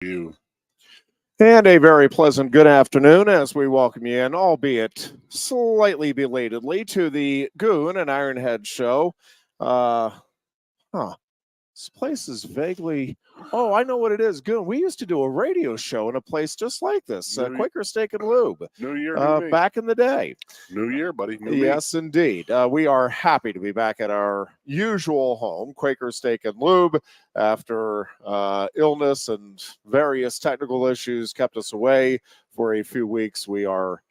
You. And a very pleasant good afternoon as we welcome you in, albeit slightly belatedly, to the Goon and Ironhead show. This place is vaguely. Oh, I know what it is. Goon. We used to do a radio show in a place just like this, Quaker Steak Lube. New year, new me. Back in the day. New year, buddy. New yes, me. Indeed. We are happy to be back at our usual home, Quaker Steak Lube, after illness and various technical issues kept us away for a few weeks. We are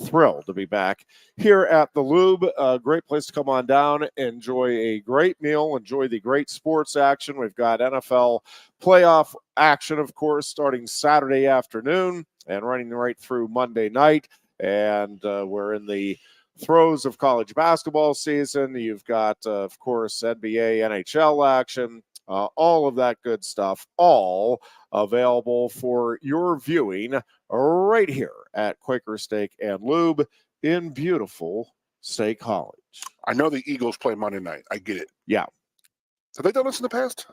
thrilled to be back here at the Lube. A great place to come on down, enjoy a great meal, enjoy the great sports action. We've got NFL playoff action, of course, starting Saturday afternoon and running right through Monday night. And we're in the throes of college basketball season. You've got, of course, NBA, NHL action, all of that good stuff, all available for your viewing right here at Quaker Steak and Lube in beautiful State College. I know the Eagles play Monday night. I get it. Yeah. Have they done this in the past?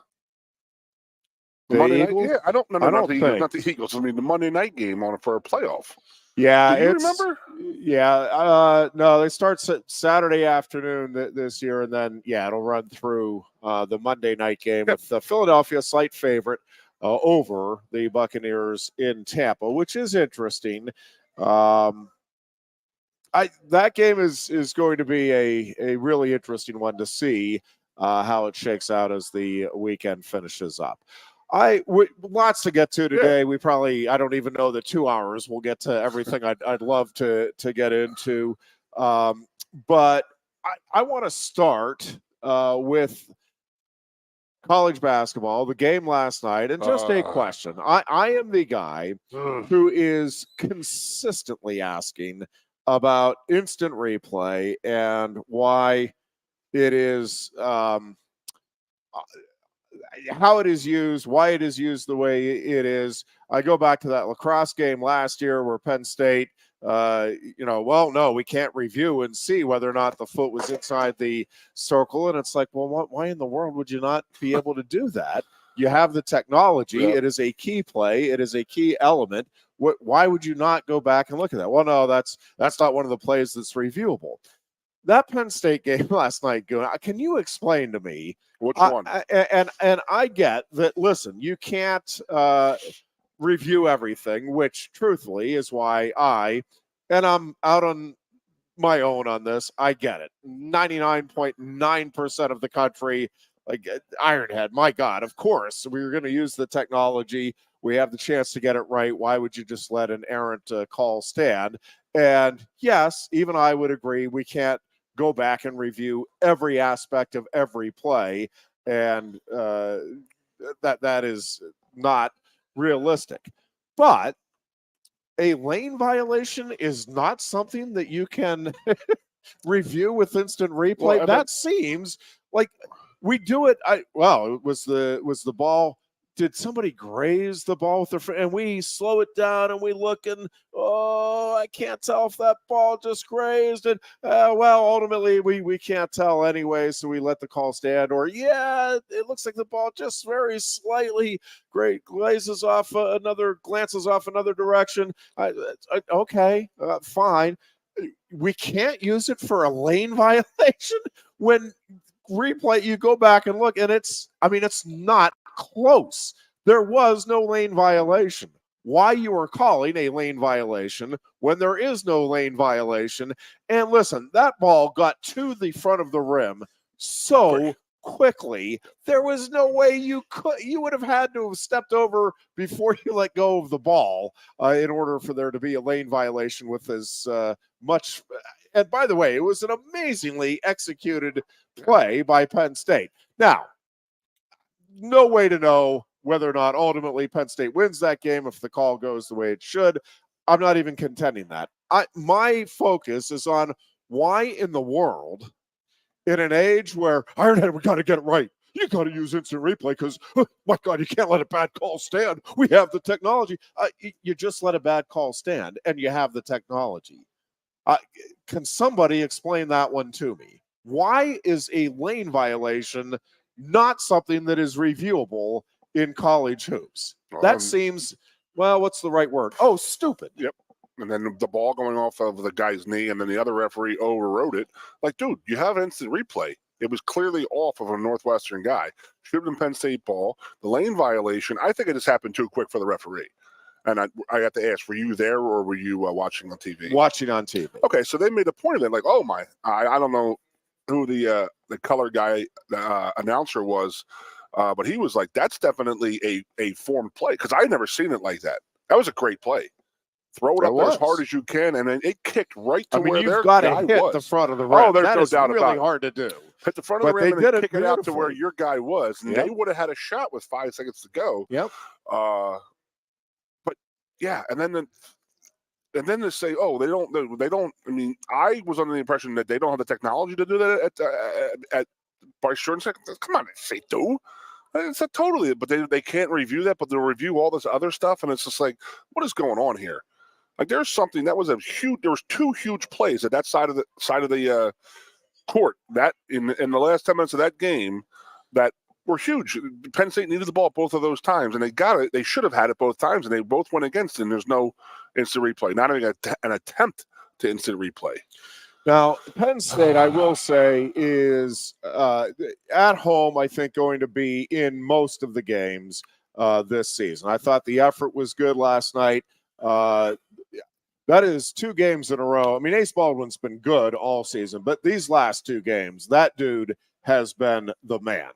The Eagles? Night? Yeah, I don't know. Not the think. Eagles, not the Eagles. I mean, the Monday night game for a playoff. Yeah, do you remember? Yeah, no, they start Saturday afternoon this year, and then it'll run through the Monday night game with the Philadelphia slight favorite over the Buccaneers in Tampa, which is interesting. That game is going to be a really interesting one to see how it shakes out as the weekend finishes up. Lots to get to today. We probably, I don't even know the 2 hours. We'll get to everything I'd love to get into. But I want to start with college basketball, the game last night, and just a question. I am the guy who is consistently asking about instant replay and why it is how it is used, why it is used the way it is. I go back to that lacrosse game last year where Penn State, no, we can't review and see whether or not the foot was inside the circle. And it's like, well, why in the world would you not be able to do that? You have the technology. It is a key play. It is a key element. Why would you not go back and look at that? Well, no, that's not one of the plays that's reviewable. That Penn State game last night, can you explain to me which one? And I get that. Listen, you can't review everything, which truthfully is why I'm out on my own on this. I get it. 99.9% of the country, like Ironhead. My God, of course, we were going to use the technology. We have the chance to get it right. Why would you just let an errant call stand? And yes, even I would agree we can't go back and review every aspect of every play, and that is not realistic. But a lane violation is not something that you can review with instant replay. That seems like we do it. Was the ball? Did somebody graze the ball with their friend? And we slow it down and we look and, I can't tell if that ball just grazed. And, ultimately we can't tell anyway, so we let the call stand. Or, it looks like the ball just very slightly glances off another direction. Okay, fine. We can't use it for a lane violation when replay, you go back and look, and it's not close. There was no lane violation. Why you are calling a lane violation when there is no lane violation? And listen, that ball got to the front of the rim so quickly, there was no way you would have had to have stepped over before you let go of the ball in order for there to be a lane violation with as much. And by the way, it was an amazingly executed play by Penn State. Now, no way to know whether or not ultimately Penn State wins that game if the call goes the way it should. I'm not even contending that. My focus is on why in the world, in an age where Ironhead, we got to get it right. You got to use instant replay because, my God, you can't let a bad call stand. We have the technology. You just let a bad call stand, and you have the technology. Can somebody explain that one to me? Why is a lane violation not something that is reviewable in college hoops. Well, That seems, well, what's the right word? Oh, stupid. Yep. And then the ball going off of the guy's knee, and then the other referee overrode it. Like, dude, you have instant replay. It was clearly off of a Northwestern guy. Should have been Penn State ball. The lane violation, I think it just happened too quick for the referee. And I have to ask, were you there or were you watching on TV? Watching on TV. Okay, so they made a point of it. Like, oh, my, I don't know who the color guy announcer was, but he was like, that's definitely a formed play, because I'd never seen it like that. That was a great play. Throw it up there as hard as you can, and then it kicked right to where their guy was. You've got to hit the front of the rim. Oh, there's no doubt about it. That's really hard to do. Hit the front of the rim and then kick it out to where your guy was, and they would have had a shot with 5 seconds to go. Yep. But yeah, and then to say, oh, they don't. I mean, I was under the impression that they don't have the technology to do that at by short seconds. Come on, they do. It's not totally, but they can't review that, but they'll review all this other stuff, and it's just like, what is going on here? Like, there's something that was there was 2 huge plays at that side of the court that in the last 10 minutes of that game that were huge. Penn State needed the ball both of those times, and they got it. They should have had it both times, and they both went against it. And there's no instant replay, not even an attempt to instant replay. Now, Penn State, I will say, is at home, I think, going to be in most of the games this season. I thought the effort was good last night. That is 2 games in a row. I mean, Ace Baldwin's been good all season, but these last 2 games, that dude has been the man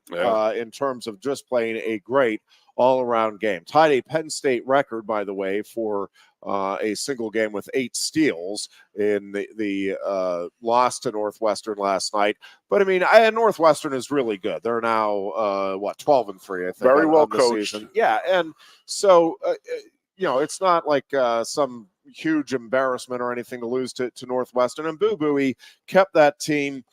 in terms of just playing a great all-around game. Tied a Penn State record, by the way, for a single game with 8 steals in the loss to Northwestern last night. But, I mean, Northwestern is really good. They're now, 12-3, I think. Very well coached. Season. Yeah, and so, it's not like some huge embarrassment or anything to lose to Northwestern. And Boo Buie kept that team.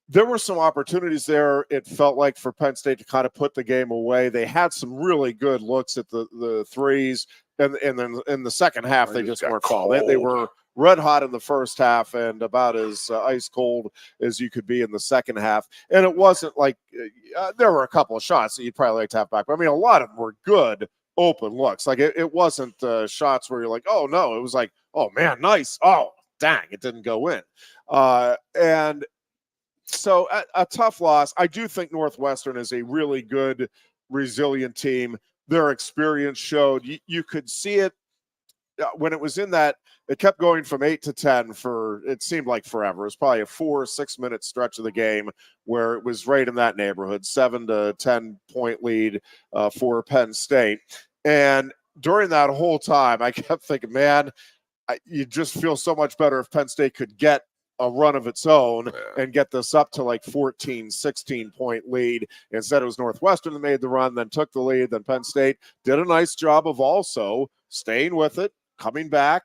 There were some opportunities there, it felt like, for Penn State to kind of put the game away. They had some really good looks at the threes, and then in the second half, they just weren't falling. They were red hot in the first half and about as ice cold as you could be in the second half. And it wasn't like there were a couple of shots that you'd probably like to have back. But I mean, a lot of them were good open looks. Like it wasn't shots where you're like, oh no, it was like, oh man, nice. Oh dang, it didn't go in. And so a tough loss. I do think Northwestern is a really good, resilient team. Their experience showed. You could see it when it was in that. It kept going from 8 to 10 for, it seemed like forever. It was probably a 4 or 6 minute stretch of the game where it was right in that neighborhood, 7 to 10 point lead for Penn State. And during that whole time, I kept thinking, man, you just feel so much better if Penn State could get a run of its own and get this up to like 14, 16 point lead. Instead, it was Northwestern that made the run, then took the lead. Then Penn State did a nice job of also staying with it, coming back,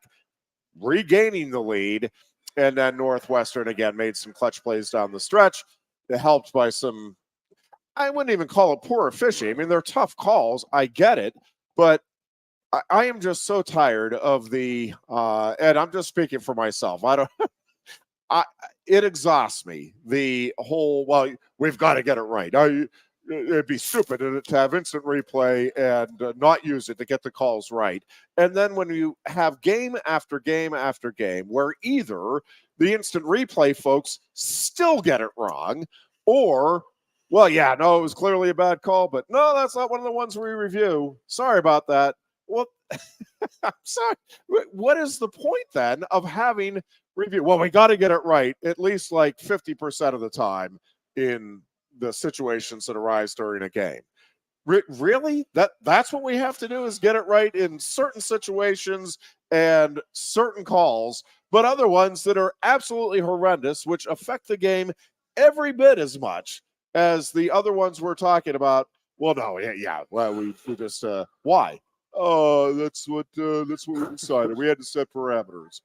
regaining the lead. And then Northwestern again made some clutch plays down the stretch. It helped by some, I wouldn't even call it poor officiating. I mean, they're tough calls. I get it. But I am just so tired of the, and I'm just speaking for myself. It exhausts me. The whole, well, we've got to get it right. It'd be stupid to have instant replay and not use it to get the calls right. And then when you have game after game after game where either the instant replay folks still get it wrong, or, well, yeah, no, it was clearly a bad call, but no, that's not one of the ones we review. Sorry about that. Well, I'm sorry. What is the point then of having review? Well, we got to get it right at least like 50% of the time in the situations that arise during a game. Really? That's what we have to do, is get it right in certain situations and certain calls, but other ones that are absolutely horrendous, which affect the game every bit as much as the other ones we're talking about. Well, no, yeah. Well, we just why? Oh, that's what we decided. We had to set parameters.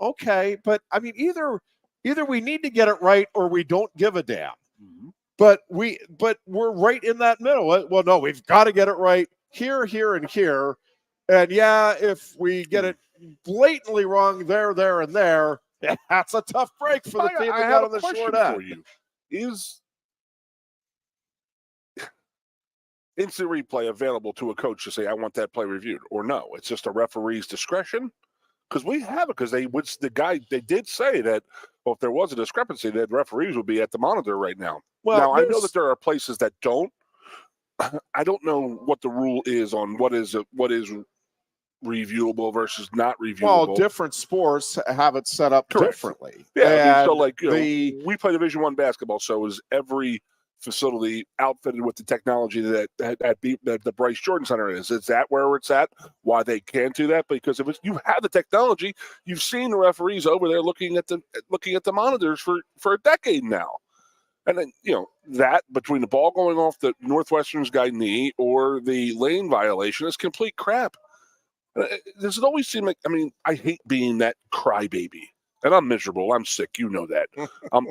Okay, but I mean, either we need to get it right or we don't give a damn. Mm-hmm. But we're right in that middle. Well, no, we've got to get it right here, and here. And yeah, if we get it blatantly wrong there, and there, that's a tough break for the team that got on the short end. For you. instant replay available to a coach to say, I want that play reviewed, or no? It's just a referee's discretion. Because we have it, because they did say that, well, if there was a discrepancy, that referees would be at the monitor right now. Well, now I know that there are places that don't. I don't know what the rule is on what is reviewable versus not reviewable. Well, different sports have it set up Correct. differently. Yeah, I mean, so like we play Division I basketball, so is every facility outfitted with the technology that the Bryce Jordan Center is? Is that where it's at? Why they can't do that? Because if you have the technology, you've seen the referees over there looking at the monitors for a decade now. And then, that between the ball going off the Northwestern's guy knee or the lane violation is complete crap. Does it always seem like, I hate being that crybaby. And I'm miserable. I'm sick. You know that. I'm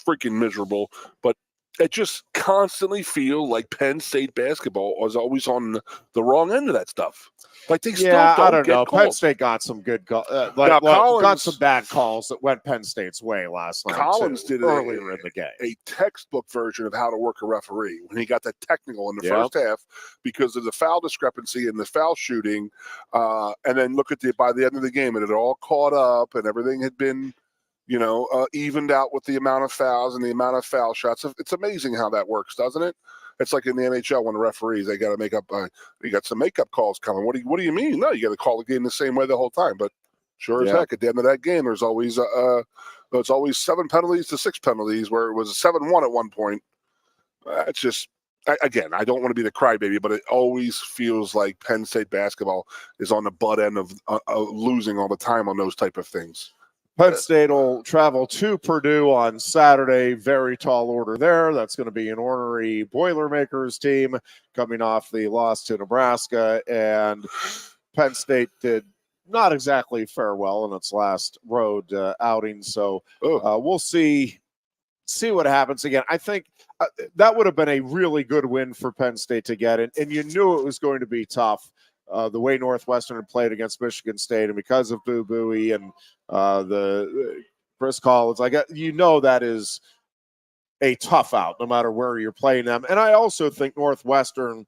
freaking miserable. But I just constantly feel like Penn State basketball was always on the wrong end of that stuff. Like they still don't I don't get know. calls. Penn State got some good calls. Got some bad calls that went Penn State's way last night. Collins did earlier in the game a textbook version of how to work a referee when he got that technical in the first half because of the foul discrepancy and the foul shooting. And then look at by the end of the game, and it all caught up, and everything had been, evened out with the amount of fouls and the amount of foul shots. It's amazing how that works, doesn't it? It's like in the NHL when the referees, they got to make up. You got some makeup calls coming. What do you mean? No, you got to call the game the same way the whole time. But sure as heck, at the end of that game, there's always 7 penalties to 6 penalties, where it was a 7-1 at one point. It's just, again, I don't want to be the crybaby, but it always feels like Penn State basketball is on the butt end of losing all the time on those type of things. Penn State will travel to Purdue on Saturday. Very tall order there. That's going to be an ornery Boilermakers team coming off the loss to Nebraska. And Penn State did not exactly fare well in its last road outing. So we'll see what happens. Again, I think that would have been a really good win for Penn State to get. And you knew it was going to be tough. The way Northwestern had played against Michigan State, and because of Boo Buie and the Chris Collins, that is a tough out no matter where you're playing them. And I also think Northwestern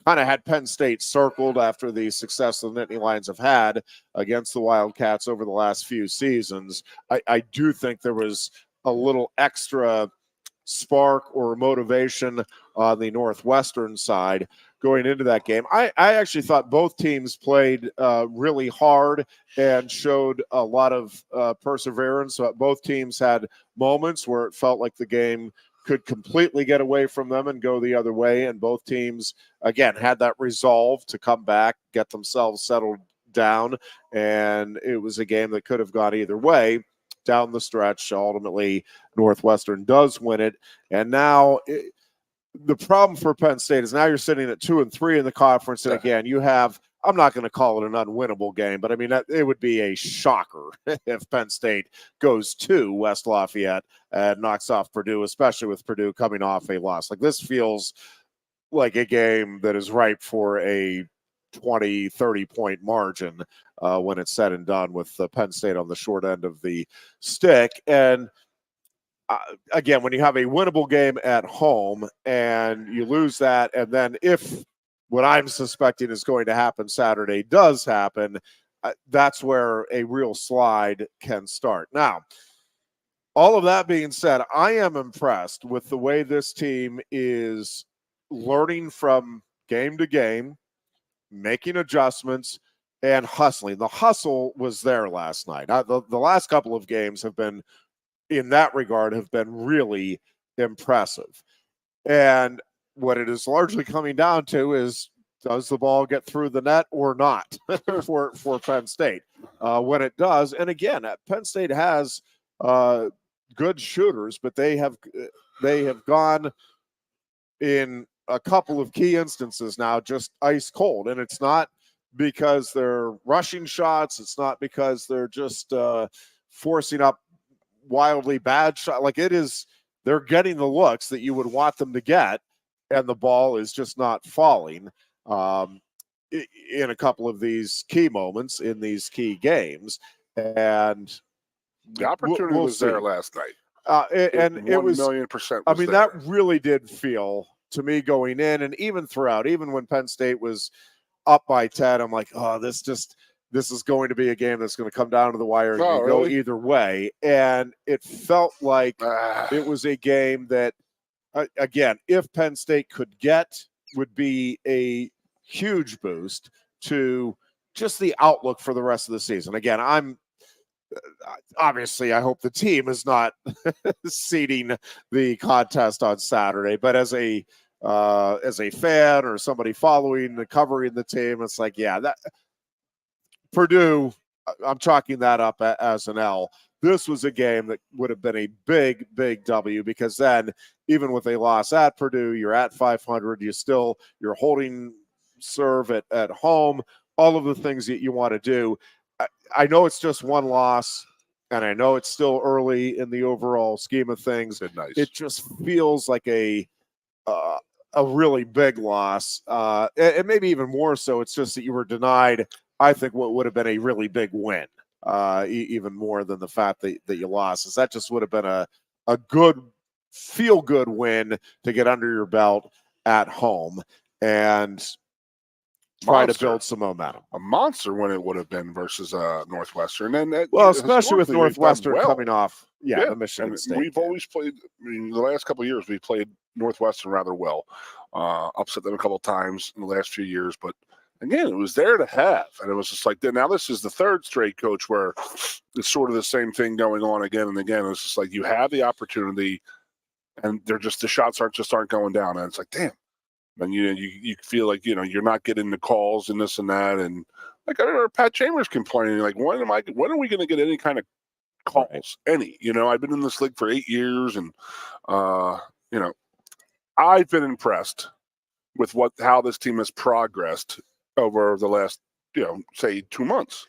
kind of had Penn State circled after the success the Nittany Lions have had against the Wildcats over the last few seasons. I do think there was a little extra spark or motivation on the Northwestern side going into that game. I actually thought both teams played really hard and showed a lot of perseverance. So both teams had moments where it felt like the game could completely get away from them and go the other way. And both teams, again, had that resolve to come back, get themselves settled down. And it was a game that could have gone either way down the stretch. Ultimately, Northwestern does win it. And now the problem for Penn State is now you're sitting at 2-3 in the conference. And again, you have, I'm not going to call it an unwinnable game, but it would be a shocker if Penn State goes to West Lafayette and knocks off Purdue, especially with Purdue coming off a loss. Like, this feels like a game that is ripe for a 20, 30-point margin when it's said and done, with Penn State on the short end of the stick. And again, when you have a winnable game at home and you lose that, and then if what I'm suspecting is going to happen Saturday does happen, that's where a real slide can start. Now, all of that being said, I am impressed with the way this team is learning from game to game, making adjustments, and hustling. The hustle was there last night. The last couple of games have been, in that regard, have been really impressive. And what it is largely coming down to is, does the ball get through the net or not for Penn State? When it does, and again, Penn State has good shooters, but they have gone in a couple of key instances now just ice cold. And it's not because they're rushing shots. It's not because they're just forcing up wildly bad shot. Like, it is, they're getting the looks that you would want them to get, and the ball is just not falling in a couple of these key moments in these key games. And the opportunity was there last night. And it was 1,000,000%. that really did feel to me going in, and even throughout, even when Penn State was up by 10, I'm like, oh, this is going to be a game that's going to come down to the wire and Oh, go really? either way. And it felt like it was a game that, again, if Penn State could get, would be a huge boost to just the outlook for the rest of the season. Again, obviously, I hope the team is not seeding the contest on Saturday, but as a fan or somebody following and covering the team, it's like, yeah, that Purdue, I'm chalking that up as an L. This was a game that would have been a big, big W, because then even with a loss at Purdue, you're at 500. You're holding serve at home, all of the things that you want to do. I know it's just one loss, and I know it's still early in the overall scheme of things. Nice. It just feels like a really big loss, and maybe even more so. It's just that you were denied, I think, what would have been a really big win, even more than the fact that you lost. Is that just would have been a good feel-good win to get under your belt at home and try to build some momentum. A monster win it would have been versus Northwestern, and especially with Northwestern coming off, the Michigan State. We've always played. I mean, the last couple of years we played Northwestern rather well. Upset them a couple of times in the last few years, but again, it was there to have, and it was just like, now this is the third straight, coach, where it's sort of the same thing going on again and again. It's just like you have the opportunity, and they're just the shots aren't going down, and it's like, damn. And you feel like you're not getting the calls and this and that, and like I remember Pat Chambers complaining, like when are we going to get any kind of calls? Right. Any? I've been in this league for 8 years, and I've been impressed with how this team has progressed over the last say 2 months,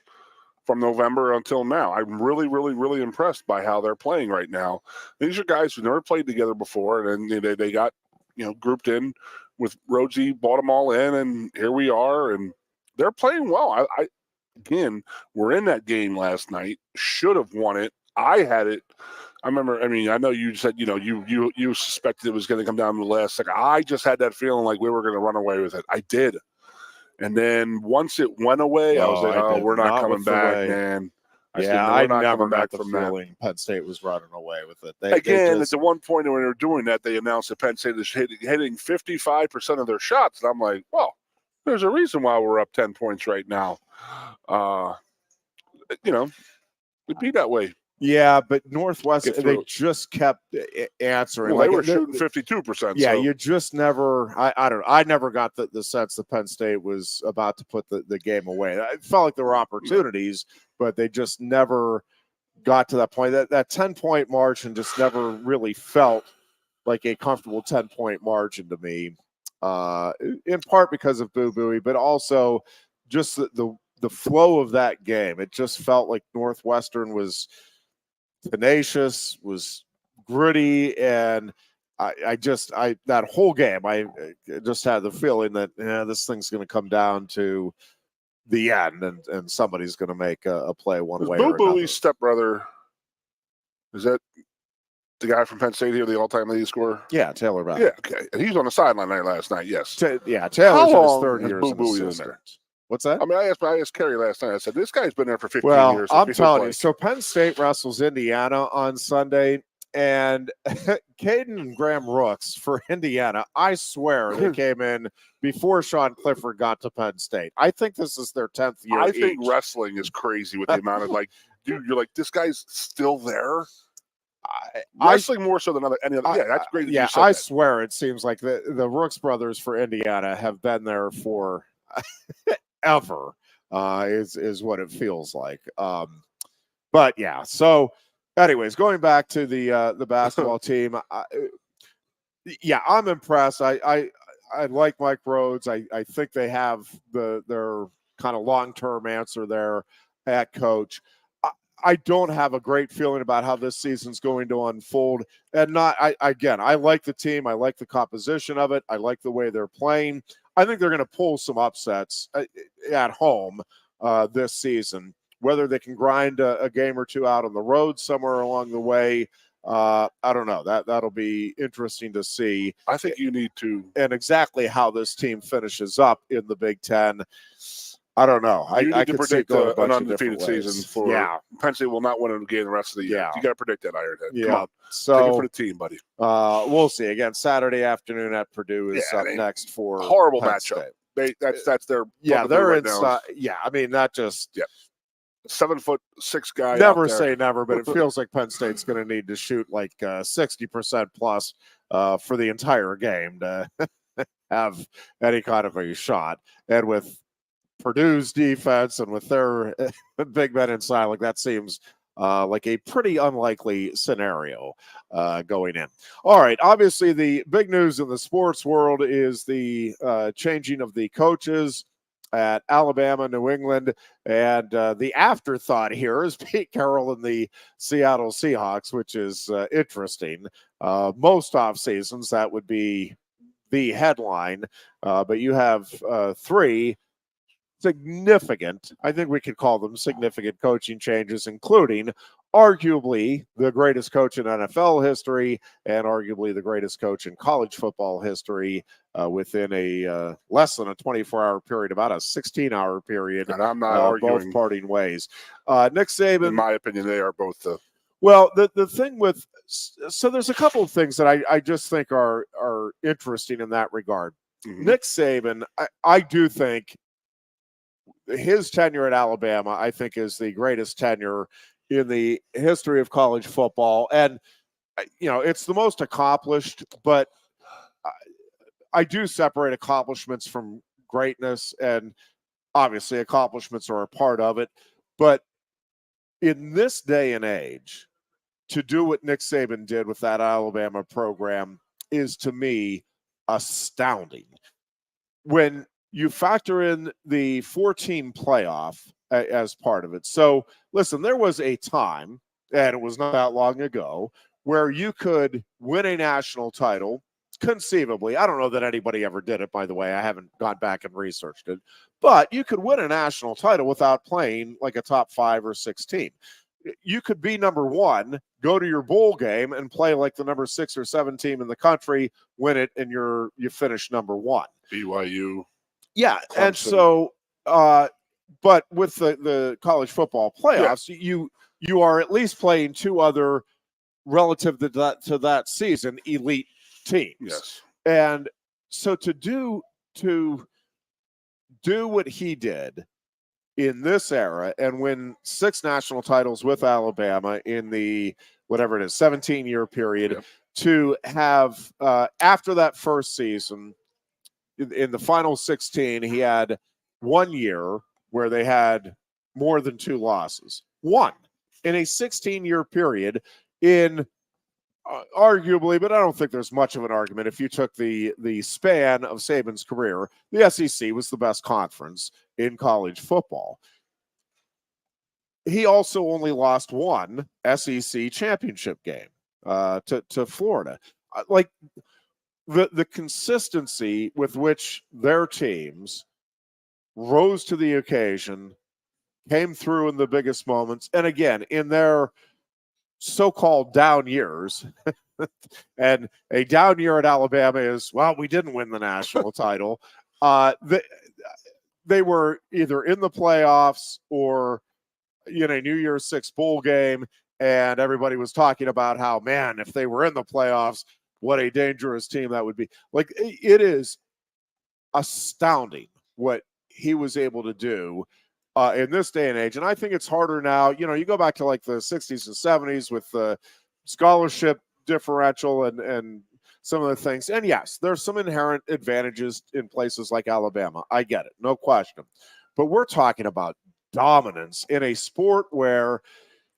from November until now. I'm really, really, really impressed by how they're playing right now. These are guys who never played together before, and they got grouped in with Rhodesy, bought them all in, and here we are, and they're playing well. Again, we're in that game last night. Should have won it. I had it. I remember. I mean, I know you said you suspected it was going to come down to the last second. I just had that feeling like we were going to run away with it. I did, and then once it went away, I was like, "Oh, we're not coming back, man." I never got the feeling Penn State was running away with it. At the one point when they were doing that, they announced that Penn State is hitting 55% of their shots. And I'm like, well, there's a reason why we're up 10 points right now. It'd be that way. Yeah, but Northwestern, they just kept answering. Well, they were shooting 52%. Yeah, so. You just never. I never got the sense that Penn State was about to put the game away. It felt like there were opportunities, but they just never got to that point. That 10-point margin just never really felt like a comfortable 10-point margin to me. In part because of Boo Buie, but also just the flow of that game. It just felt like Northwestern was tenacious, was gritty, and I that whole game I just had the feeling that this thing's going to come down to the end, and somebody's going to make a play one way or another. Boo Buie's stepbrother, is that the guy from Penn State here, the all-time leading scorer? Yeah, Taylor Bauer. Yeah, okay, and he's on the sideline there last night. Yes, Taylor's in his third year as an assistant. What's that? I mean, I asked Kerry last night. I said, this guy's been there for 15 years. Well, I'm telling you. So Penn State wrestles Indiana on Sunday, and Caden and Graham Rooks for Indiana, I swear they came in before Sean Clifford got to Penn State. I think this is their 10th year. I think wrestling is crazy with the amount of dude, you're like, this guy's still there? Wrestling more so than any other. Yeah, that's great. Yeah, I swear it seems like the Rooks brothers for Indiana have been there for ever, is what it feels like. But yeah, so anyways, going back to the basketball team, I'm impressed. I like Mike Rhodes. I think they have their kind of long-term answer there at coach. I don't have a great feeling about how this season's going to unfold. And I like the team. I like the composition of it. I like the way they're playing. I think they're going to pull some upsets at home this season. Whether they can grind a game or two out on the road somewhere along the way, I don't know. That'll be interesting to see. I think you need to, and exactly how this team finishes up in the Big Ten. I don't know. You need I to could see it predict going a an bunch of undefeated different ways. season for Penn State will not win a game the rest of the year. Yeah. You got to predict that, Ironhead. Yeah. Come on, So take it for the team, buddy. We'll see. Again, Saturday afternoon at Purdue is up next for horrible Penn matchup. State. That's their they're right inside. Yeah, I mean that just 7'6" guy. Never say never, but it feels like Penn State's going to need to shoot like 60% plus for the entire game to have any kind of a shot. And with Purdue's defense and with their big men inside, like that seems like a pretty unlikely scenario going in. All right. Obviously, the big news in the sports world is the changing of the coaches at Alabama, New England, and the afterthought here is Pete Carroll and the Seattle Seahawks, which is interesting. Most off seasons, that would be the headline, but you have three significant, I think we could call them significant coaching changes, including arguably the greatest coach in NFL history and arguably the greatest coach in college football history within a less than a 24-hour period, about a 16-hour period. And I'm not arguing. Both parting ways. Nick Saban. In my opinion, they are both the. Well, the thing with so there's a couple of things that I just think are interesting in that regard. Mm-hmm. Nick Saban, I do think his tenure at Alabama, I think, is the greatest tenure in the history of college football. And, it's the most accomplished, but I do separate accomplishments from greatness, and obviously accomplishments are a part of it. But in this day and age, to do what Nick Saban did with that Alabama program is, to me, astounding. When you factor in the 4-team playoff as part of it. So, listen, there was a time, and it was not that long ago, where you could win a national title, conceivably. I don't know that anybody ever did it, by the way. I haven't gone back and researched it. But you could win a national title without playing like a top 5 or 6 team. You could be number 1, go to your bowl game, and play like the number 6 or 7 team in the country, win it, and you finish number 1. BYU. Yeah, Clemson. And so, but with the college football playoffs, you are at least playing 2 other relative to that season elite teams. Yes, and so to do what he did in this era and win 6 national titles with Alabama in the whatever it is 17-year period, to have after that first season. In the final 16, he had 1 year where they had more than 2 losses. 1 in a 16-year period in arguably, but I don't think there's much of an argument. If you took the span of Saban's career, the SEC was the best conference in college football. He also only lost 1 SEC championship game to Florida. The consistency with which their teams rose to the occasion, came through in the biggest moments, and again, in their so-called down years, and a down year at Alabama is, well, we didn't win the national title. They were either in the playoffs or in a New Year's Six bowl game, and everybody was talking about how, man, if they were in the playoffs, what a dangerous team that would be. Like, it is astounding what he was able to do in this day and age. And I think it's harder now. You go back to like the 60s and 70s with the scholarship differential and some of the things. And yes, there's some inherent advantages in places like Alabama. I get it. No question. But we're talking about dominance in a sport where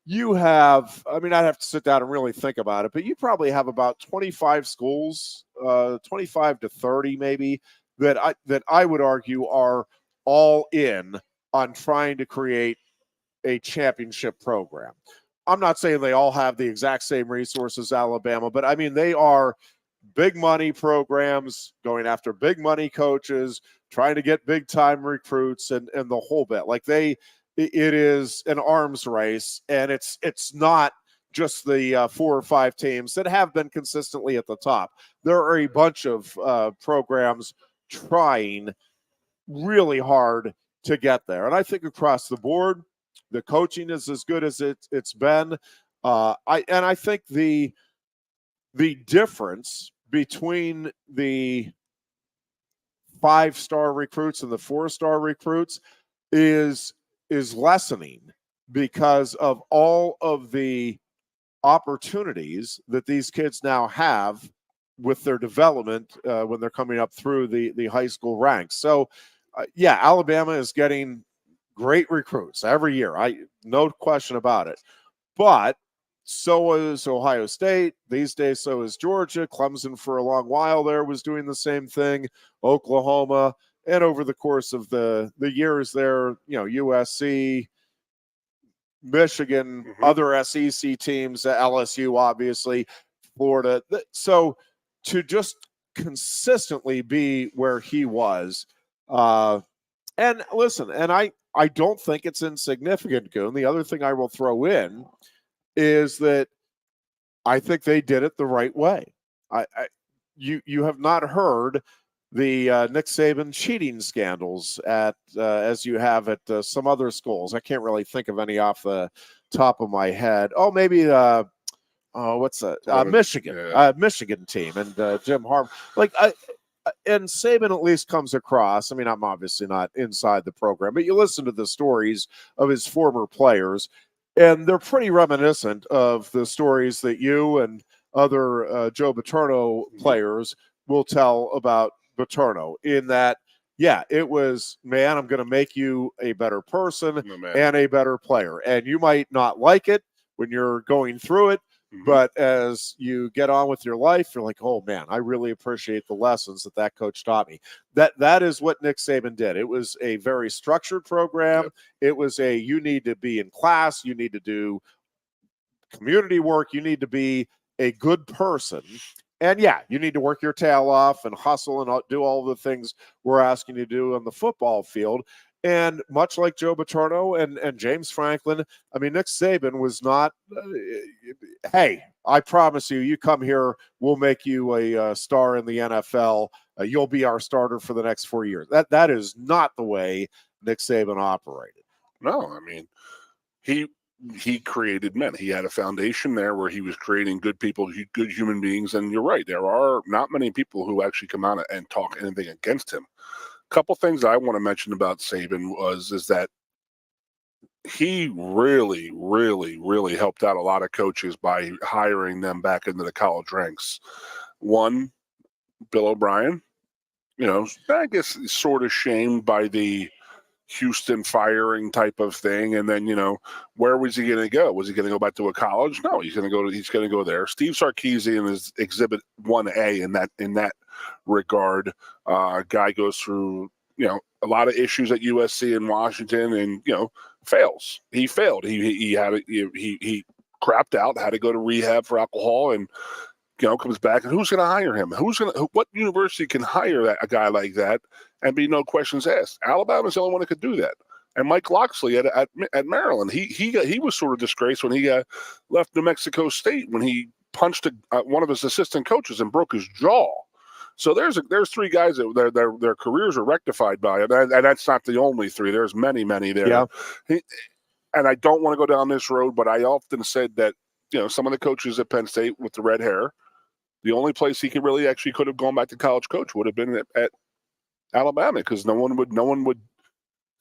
you have, I'd have to sit down and really think about it, but you probably have about 25 schools, 25 to 30 maybe, that I would argue are all in on trying to create a championship program. I'm not saying they all have the exact same resources as Alabama, but they are big money programs going after big money coaches, trying to get big time recruits and the whole bit. Like it is an arms race, and it's not just the 4 or 5 teams that have been consistently at the top. There are a bunch of programs trying really hard to get there. And I think across the board, the coaching is as good as it's been. I think the difference between the 5-star recruits and the 4-star recruits is lessening because of all of the opportunities that these kids now have with their development when they're coming up through the high school ranks. So, yeah, Alabama is getting great recruits every year. No question about it. But so is Ohio State. These days, so is Georgia. Clemson for a long while there was doing the same thing. Oklahoma. And over the course of the years there, USC, Michigan, other SEC teams, LSU, obviously, Florida. So to just consistently be where he was, and listen, and I don't think it's insignificant, Goon. The other thing I will throw in is that I think they did it the right way. You have not heard the Nick Saban cheating scandals as you have at some other schools. I can't really think of any off the top of my head. Oh, maybe what's that? Michigan, Michigan team, and Jim Harbaugh. And Saban at least comes across. I mean, I'm obviously not inside the program, but you listen to the stories of his former players, and they're pretty reminiscent of the stories that you and other Joe Paterno players will tell about Paterno, in that, yeah, it was, man, I'm going to make you a better person and a better player. And you might not like it when you're going through it, but as you get on with your life, you're like, oh, man, I really appreciate the lessons that coach taught me. That is what Nick Saban did. It was a very structured program. Yep. It was you need to be in class. You need to do community work. You need to be a good person. And yeah, you need to work your tail off and hustle and do all the things we're asking you to do on the football field. And much like Joe Paterno and James Franklin, I mean, Nick Saban was not, hey, I promise you come here, we'll make you a star in the NFL. You'll be our starter for the next 4 years. That is not the way Nick Saban operated. No, I mean, he created men. He had a foundation there where he was creating good people, good human beings. And you're right, there are not many people who actually come out and talk anything against him. A couple things I want to mention about Saban is that he really, really, really helped out a lot of coaches by hiring them back into the college ranks. One, Bill O'Brien, I guess sort of shamed by the Houston firing type of thing. And then, where was he going to go? Was he going to go back to a college? No, he's going to go there. Steve Sarkisian is exhibit 1A in that regard. Guy goes through, a lot of issues at USC and Washington and, fails. He failed. He crapped out, had to go to rehab for alcohol, and, comes back, and who's going to hire him? What university can hire a guy like that and be no questions asked? Alabama's the only one that could do that. And Mike Loxley at Maryland, he was sort of disgraced when he left New Mexico State when he punched one of his assistant coaches and broke his jaw. So there's 3 guys that their careers are rectified by it, and that's not the only 3. There's many there. Yeah. And I don't want to go down this road, but I often said that some of the coaches at Penn State with the red hair, the only place he could have gone back to college coach would have been at Alabama, because no one would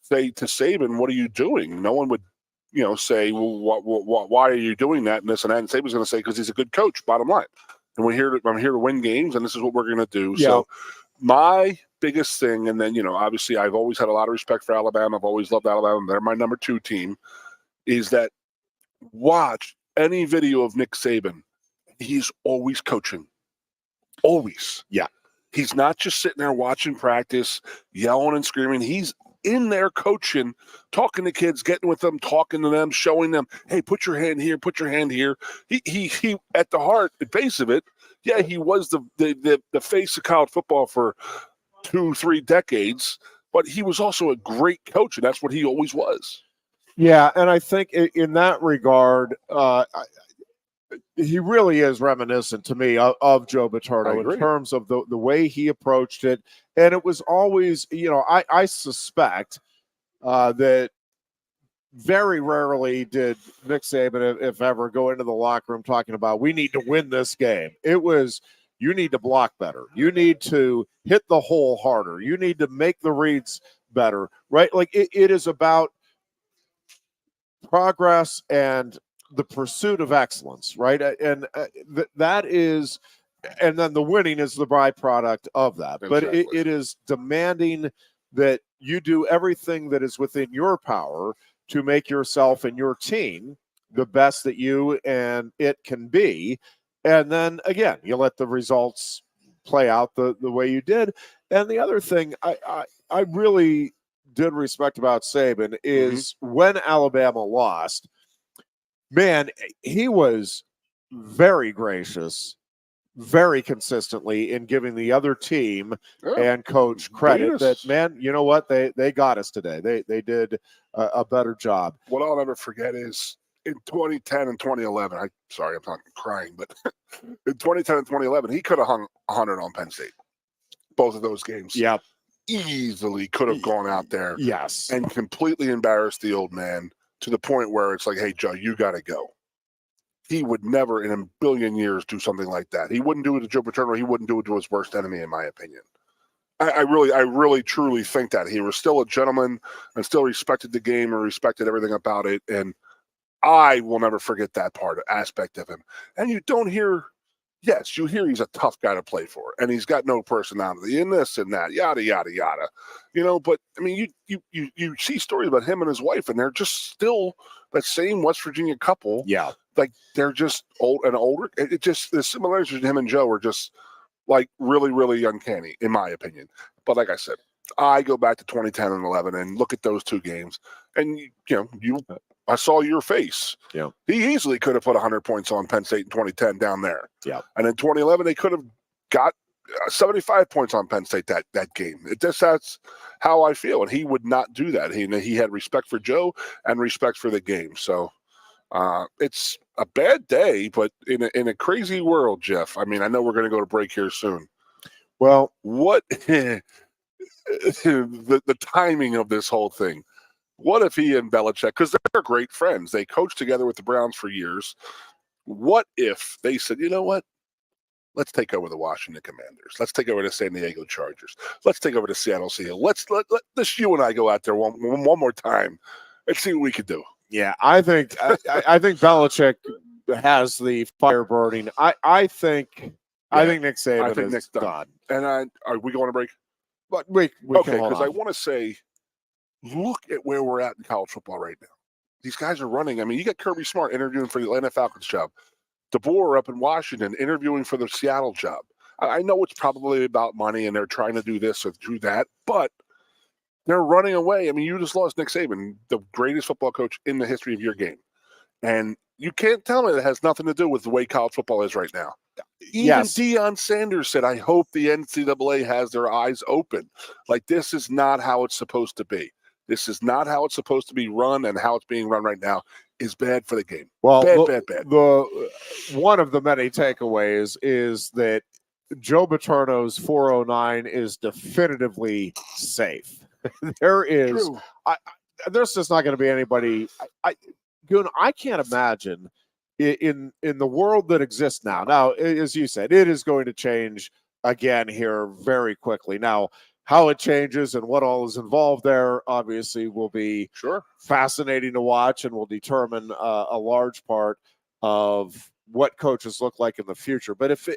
say to Saban, "What are you doing?" No one would, say, "Well, why are you doing that?" And this and that. And Saban's going to say, "Because he's a good coach." Bottom line, and I'm here to win games, and this is what we're going to do. Yeah. So my biggest thing, and then obviously I've always had a lot of respect for Alabama. I've always loved Alabama. They're my number 2 team. Is that watch any video of Nick Saban? He's always coaching. Always. Yeah. He's not just sitting there watching practice, yelling and screaming. He's in there coaching, talking to kids, getting with them, talking to them, showing them, hey, put your hand here, put your hand here. He at the heart, the base of it, yeah, he was the face of college football for 2-3 decades, but he was also a great coach, and that's what he always was. Yeah, and I think in that regard, he really is reminiscent to me of Joe I Paterno in agree. terms of the way he approached it. And it was always, I suspect that very rarely did Nick Saban, if ever, go into the locker room talking about, we need to win this game. It was, you need to block better. You need to hit the hole harder. You need to make the reads better, right? Like it is about progress and the pursuit of excellence, right? And that is, and then the winning is the byproduct of that. But Exactly. it is demanding that you do everything that is within your power to make yourself and your team the best that you and it can be. And then again, you let the results play out the way you did. And the other thing I really did respect about Saban is when Alabama lost, man, he was very gracious, very consistently in giving the other team and coach credit that, man, you know what? They got us today. They did a better job. What I'll never forget is in 2010 and 2011, I'm not crying, but in 2010 and 2011, he could have hung 100 on Penn State. Both of those games. Yep. Easily could have gone out there. Yes. And completely embarrassed the old man to the point where it's like, hey, Joe, you got to go. He would never in a billion years do something like that. He wouldn't do it to Joe Paterno. He wouldn't do it to his worst enemy, in my opinion. I really, truly think that he was still a gentleman and still respected the game and respected everything about it. And I will never forget that aspect of him. And you don't hear, yes, you hear he's a tough guy to play for, and he's got no personality and this and that, yada, yada, yada. But I mean, you see stories about him and his wife, and they're just still that same West Virginia couple. Yeah. Like they're just old and older. It just, the similarities between him and Joe are just like really, really uncanny, in my opinion. But like I said, I go back to 2010 and 11 and look at those two games, and I saw your face. Yeah. He easily could have put 100 points on Penn State in 2010 down there. Yeah. And in 2011, they could have got 75 points on Penn State that game. That's how I feel. And he would not do that. He had respect for Joe and respect for the game. So it's a bad day, but in a crazy world, Jeff. I mean, I know we're going to go to break here soon. Well, what the timing of this whole thing? What if he and Belichick, because they're great friends, they coached together with the Browns for years. What if they said, you know what? Let's take over the Washington Commanders. Let's take over the San Diego Chargers. Let's take over the Seattle Seahawks. Let this you and I go out there one more time and see what we could do. Yeah, I think Belichick has the fire burning. I think Nick Saban is done. And are we going to break? But we okay, because I want to say, look at where we're at in college football right now. These guys are running. I mean, you got Kirby Smart interviewing for the Atlanta Falcons job. DeBoer up in Washington interviewing for the Seattle job. I know it's probably about money and they're trying to do this or do that, but they're running away. I mean, you just lost Nick Saban, the greatest football coach in the history of your game. And you can't tell me that has nothing to do with the way college football is right now. Even Deion Sanders said, I hope the NCAA has their eyes open. Like, this is not how it's supposed to be. This is not how it's supposed to be run, and how it's being run right now is bad for the game. Well, bad. One of the many takeaways is that Joe Paterno's 409 is definitively safe. There is, there's just not going to be anybody. Goon, I can't imagine in the world that exists now. Now, as you said, it is going to change again here very quickly. Now, how it changes and what all is involved there, obviously, will be fascinating to watch and will determine a large part of what coaches look like in the future. But if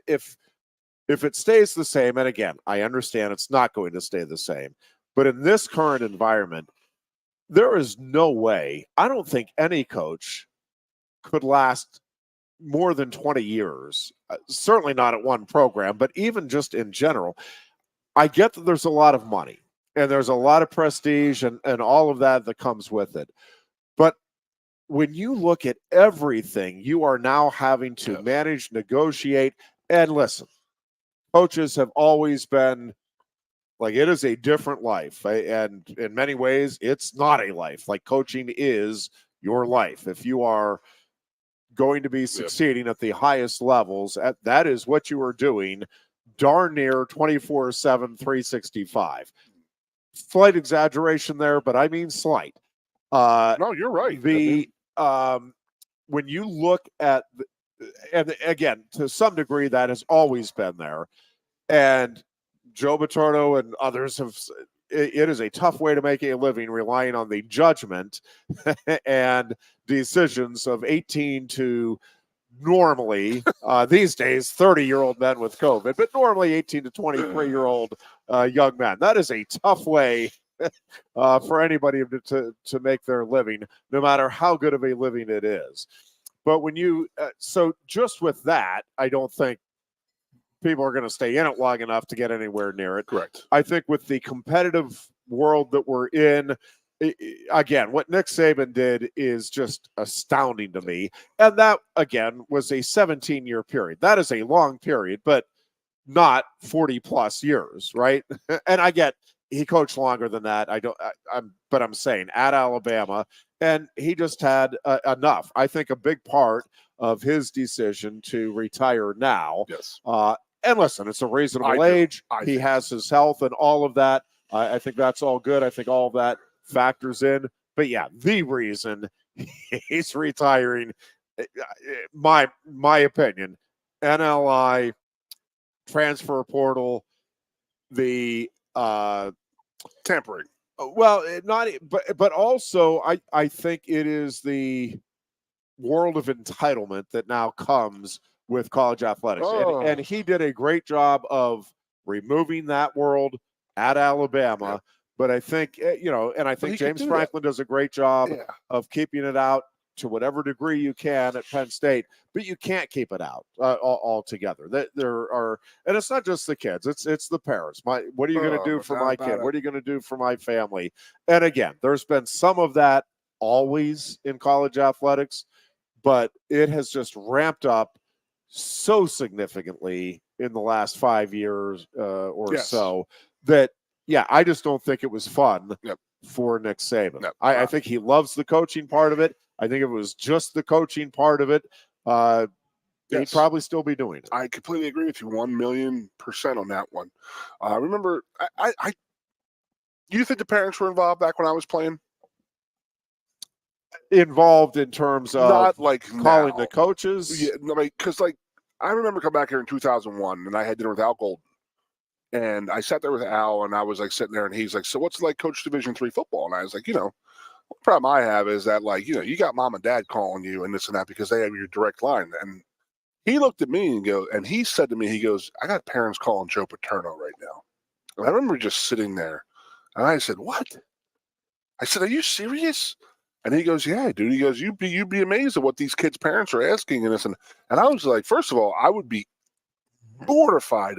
it stays the same, and again, I understand it's not going to stay the same, but in this current environment, there is no way, I don't think any coach could last more than 20 years. Certainly not at one program, but even just in general. I get that there's a lot of money and there's a lot of prestige and all of that comes with it. But when you look at everything you are now having to manage, negotiate, and listen, coaches have always been like, it is a different life. And in many ways, it's not a life. Like, coaching is your life. If you are going to be succeeding at the highest levels. That is what you are doing darn near 24/7, 365. Slight exaggeration there, but I mean slight. No, you're right. When you look at, and again, to some degree, that has always been there. And Joe Paterno and others have, it is a tough way to make a living relying on the judgment and decisions of 18 to normally, these days, 30-year-old men with COVID, but normally 18 to 23-year-old young men. That is a tough way for anybody to make their living, no matter how good of a living it is. But when you, so just with that, I don't think people are going to stay in it long enough to get anywhere near it. Correct. I think with the competitive world that we're in, again, what Nick Saban did is just astounding to me. And that, again, was a 17-year period. That is a long period, but not 40 plus years, right? And I get he coached longer than that. But I'm saying at Alabama, and he just had enough. I think a big part of his decision to retire now. Yes. And listen, it's a reasonable age. He has his health and all of that. I think that's all good. I think all of that factors in. But yeah, the reason he's retiring, my opinion, NLI, transfer portal, the tampering. Well, but also I think it is the world of entitlement that now comes with college athletics. And he did a great job of removing that world at Alabama. Yeah. But I think, and I think James Franklin does a great job of keeping it out to whatever degree you can at Penn State, but you can't keep it out altogether. There are, and it's not just the kids, it's the parents. What are you going to do for my kid? What are you going to do for my family? And again, there's been some of that always in college athletics, but it has just ramped up so significantly in the last 5 years or so that, I just don't think it was fun for Nick Saban. I think he loves the coaching part of it. I think if it was just the coaching part of it, he'd probably still be doing it. I completely agree with you 1,000,000% on that one. Remember, you think the parents were involved back when I was playing? Involved in terms of not like calling the coaches? Yeah, because I remember coming back here in 2001 and I had dinner with Al Golden. And I sat there with Al and I was sitting there and he's like, so what's it like coach Division III football? And I was like, the problem I have is that you got mom and dad calling you and this and that because they have your direct line. And he looked at me and he said to me, he goes, I got parents calling Joe Paterno right now. And I remember just sitting there and I said, what? I said, are you serious? And he goes, yeah, dude. He goes, you'd be amazed at what these kids' parents are asking and this. And I was like, first of all, I would be mortified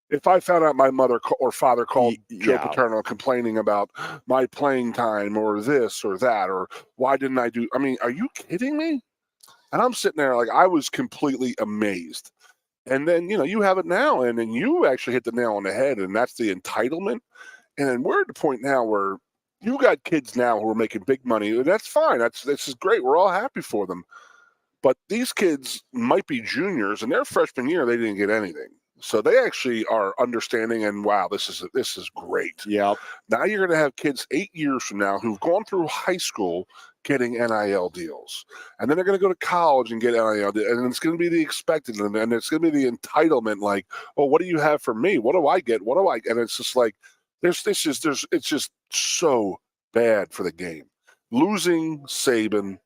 if I found out my mother or father called Joe Paterno complaining about my playing time or this or that, or why didn't I do, are you kidding me? And I'm sitting there I was completely amazed. And then, you have it now, and then you actually hit the nail on the head, and that's the entitlement. And then we're at the point now where you got kids now who are making big money, and that's fine. This is great. We're all happy for them. But these kids might be juniors, and their freshman year, they didn't get anything. So they actually are understanding, and wow, this is great. Yeah. Now you're going to have kids 8 years from now who've gone through high school getting NIL deals, and then they're going to go to college and get NIL deals, and it's going to be the expected, and it's going to be the entitlement. Oh, what do you have for me? What do I get? What do I? And it's just it's just so bad for the game. Losing Saban.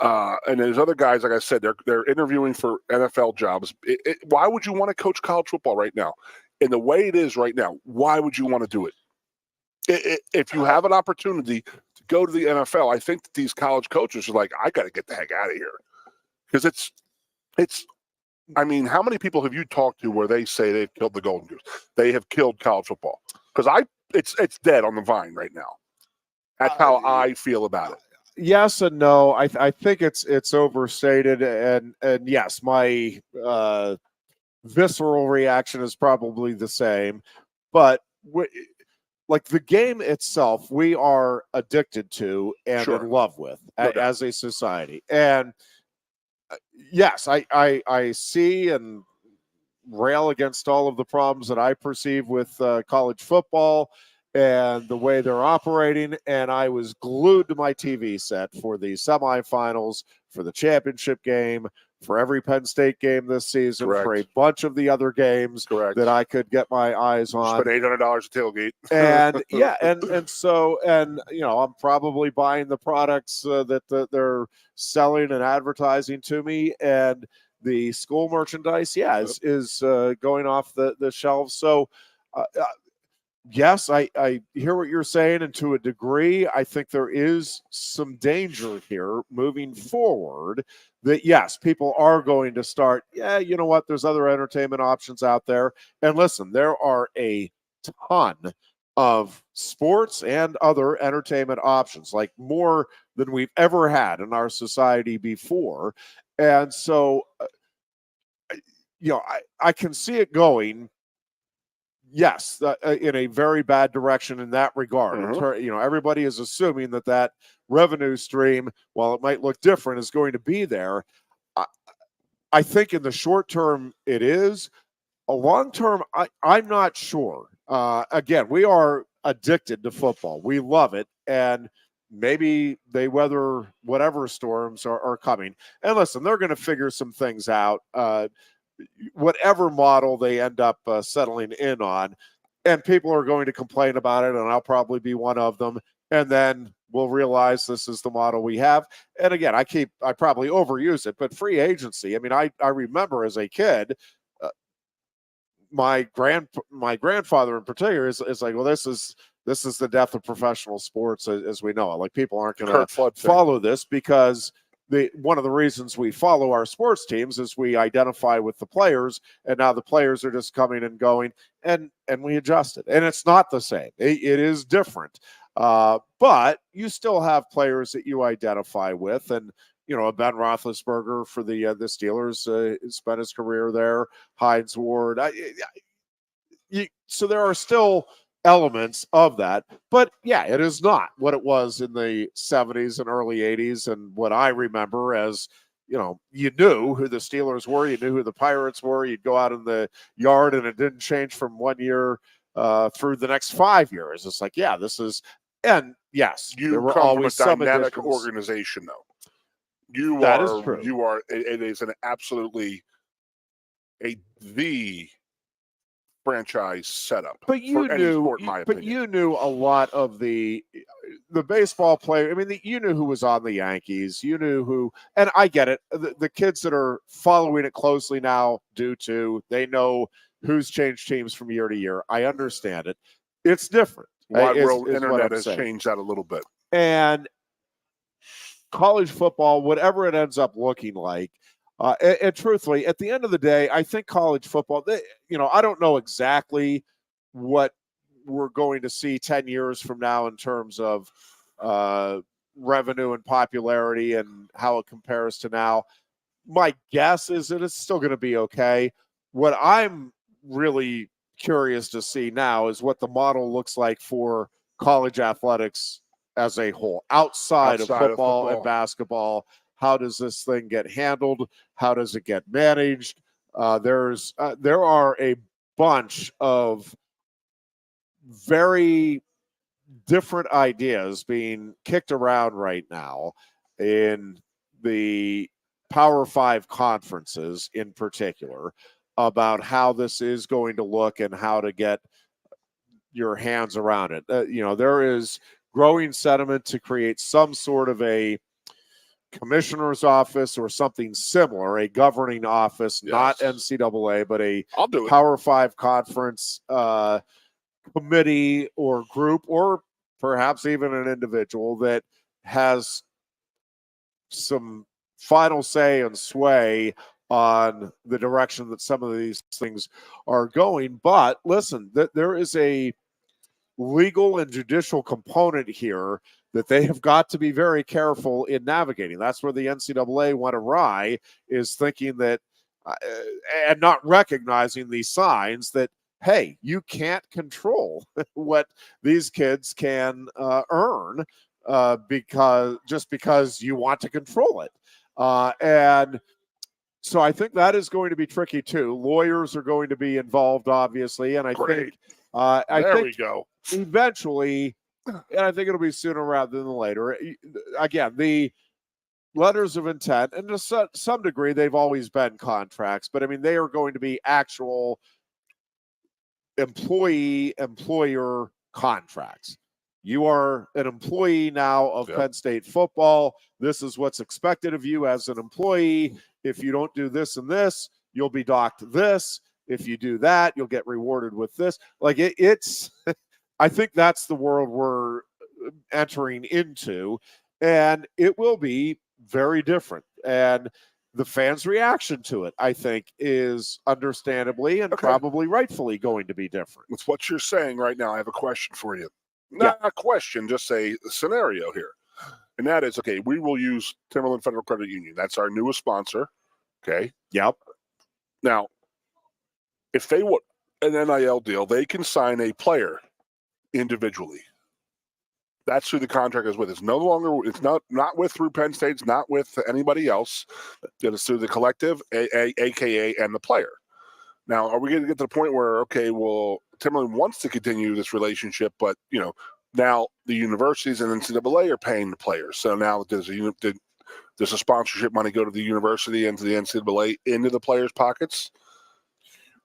And there's other guys, like I said, they're interviewing for NFL jobs. Why would you want to coach college football right now? In the way it is right now, why would you want to do it? If you have an opportunity to go to the NFL, I think that these college coaches are like, I got to get the heck out of here. Because how many people have you talked to where they say they've killed the Golden Goose? They have killed college football. Because it's dead on the vine right now. That's how I feel about it. Yes and no. I think it's overstated, and yes, my visceral reaction is probably the same. But the game itself, we are addicted to and in love with as a society. And yes, I see and rail against all of the problems that I perceive with college football and the way they're operating. And I was glued to my TV set for the semifinals, for the championship game, for every Penn State game this season, Correct. for a bunch of the other games Correct. that I could get my eyes on. Spent $800 at tailgate. And yeah, and so, and you know, I'm probably buying the products that they're selling and advertising to me, and the school merchandise, yeah, is going off the shelves. So, yes, I hear what you're saying, and to a degree, I think there is some danger here moving forward. That yes, people are going to start. Yeah, you know what? There's other entertainment options out there, and listen, there are a ton of sports and other entertainment options, like more than we've ever had in our society before. And so, you know, I can see it going, yes, in a very bad direction in that regard. Mhm. You know, everybody is assuming that revenue stream, while it might look different, is going to be there. I, I think in the short term it is. A long term, I'm not sure. Again, we are addicted to football. We love it, and maybe they weather whatever storms are coming. And listen, they're going to figure some things out. Whatever model they end up settling in on, and people are going to complain about it, and I'll probably be one of them. And then we'll realize this is the model we have. And again, I probably overuse it, but free agency. I mean, I remember as a kid, my grandfather in particular is like, well, this is the death of professional sports as we know it. Like, people aren't going to follow this because one of the reasons we follow our sports teams is we identify with the players, and now the players are just coming and going, and we adjust it. And it's not the same. It is different. But you still have players that you identify with, and you know, Ben Roethlisberger for the Steelers spent his career there. Hines Ward. So there are still elements of that, but yeah, it is not what it was in the 70s and early 80s, and what I remember as, you know, you knew who the Steelers were, you knew who the Pirates were. You'd go out in the yard, and it didn't change from 1 year through the next 5 years. It's like, yeah, this is, and yes, there were always some dynamic additions. organization, though. You that are, is true. You are. It is an absolutely the franchise setup. But you knew, you knew a lot of the baseball player. I mean, you knew who was on the Yankees. You knew who, and I get it. The kids that are following it closely now do too. They know who's changed teams from year to year. I understand it. It's different. Wide world internet has changed that a little bit. And college football, whatever it ends up looking like, and truthfully, at the end of the day, I think college football, you know, I don't know exactly what we're going to see 10 years from now in terms of revenue and popularity and how it compares to now. My guess is that it's still going to be okay. What I'm really curious to see now is what the model looks like for college athletics as a whole, outside of football and basketball. How does this thing get handled? How does it get managed? There are a bunch of very different ideas being kicked around right now in the Power 5 conferences in particular about how this is going to look and how to get your hands around it. You know, there is growing sentiment to create some sort of a commissioner's office or something similar, a governing office, not NCAA, but a Power 5 conference committee or group, or perhaps even an individual that has some final say and sway on the direction that some of these things are going. But listen, there is a legal and judicial component here that they have got to be very careful in navigating. That's where the NCAA went awry, is thinking that and not recognizing these signs that, hey, you can't control what these kids can earn because you want to control it. And So I think that is going to be tricky too. Lawyers are going to be involved, obviously, and I Great. think We go. eventually, and I think it'll be sooner rather than later. Again, the letters of intent, and to some degree, they've always been contracts, but I mean, they are going to be actual employee-employer contracts. You are an employee now of Penn State football. This is what's expected of you as an employee. If you don't do this and this, you'll be docked this. If you do that, you'll get rewarded with this. Like it's, I think that's the world we're entering into, and it will be very different. And the fans' reaction to it, I think, is understandably and probably rightfully going to be different. With what you're saying right now, I have a question for you. Not a question, just a scenario here. And that is, okay, we will use Timberland Federal Credit Union. That's our newest sponsor. Okay. Yep. Now, if they want an NIL deal, they can sign a player individually. That's who the contract is with. It's no longer, it's not with through Penn State, it's not with anybody else. It's through the collective, AKA, and the player. Now, are we going to get to the point where, okay, well, Timberland wants to continue this relationship, but, you know, now the universities and NCAA are paying the players. So now does a sponsorship money go to the university and to the NCAA into the players' pockets?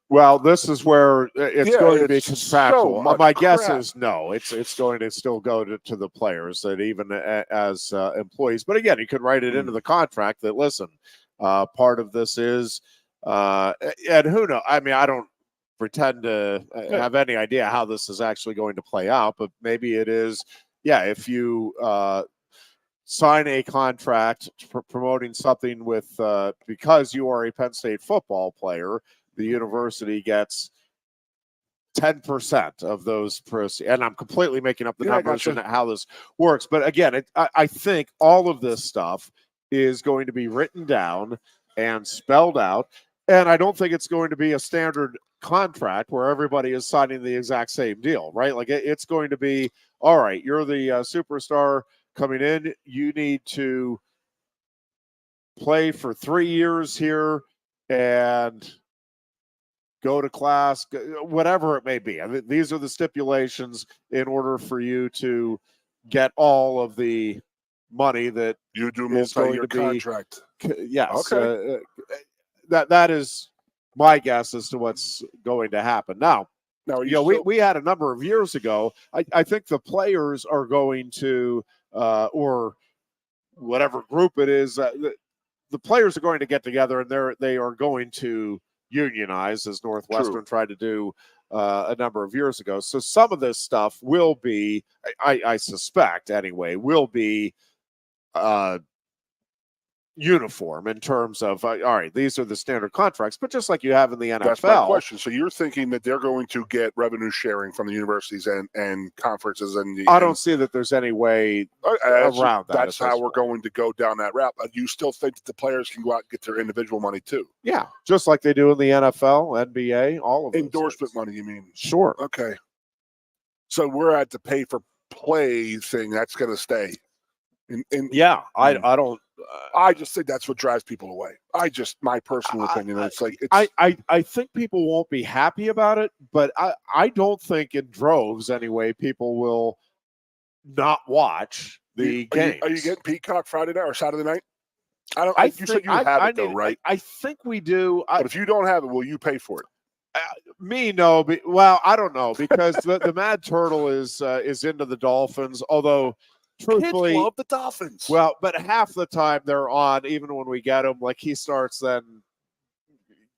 Well, this is where it's going to be contractual. So my guess is no. It's going to still go to the players, that even as employees. But again, you could write it into the contract that, listen, part of this is, and who knows? I mean, I don't pretend to have any idea how this is actually going to play out, but maybe it is. Yeah, if you sign a contract promoting something with because you are a Penn State football player, the university gets 10% of those proceeds. And I'm completely making up the numbers and how this works. But again, I think all of this stuff is going to be written down and spelled out. And I don't think it's going to be a standard contract where everybody is signing the exact same deal, right? Like it's going to be, all right, you're the superstar coming in. You need to play for 3 years here and go to class, whatever it may be. I mean, these are the stipulations in order for you to get all of the money that you do multi-year contract. Yes. Okay. That is my guess as to what's going to happen. Now, we had a number of years ago, I think the players are going to, or whatever group it is, the players are going to get together and they are going to unionize, as Northwestern tried to do a number of years ago. So some of this stuff will be, I suspect anyway, will be uniform in terms of, all right, these are the standard contracts, but just like you have in the NFL. That's my question. So you're thinking that they're going to get revenue sharing from the universities and conferences? I don't see that there's any way around that. That's how we're going to go down that route. But you still think that the players can go out and get their individual money too? Yeah, just like they do in the NFL, NBA, all of endorsement money, you mean? Sure. Okay. So we're at the pay for play thing. That's going to stay. I don't. I just think that's what drives people away. My personal opinion. It's like I think people won't be happy about it, but I don't think in droves anyway people will not watch the games. Are you getting Peacock Friday night or Saturday night? You said you have it though, right? I think we do. But if you don't have it, will you pay for it? Me, no. Well, I don't know, because the Mad Turtle is into the Dolphins, although. Truthfully, kids love the Dolphins. Well, but half the time they're on, even when we get him, like he starts then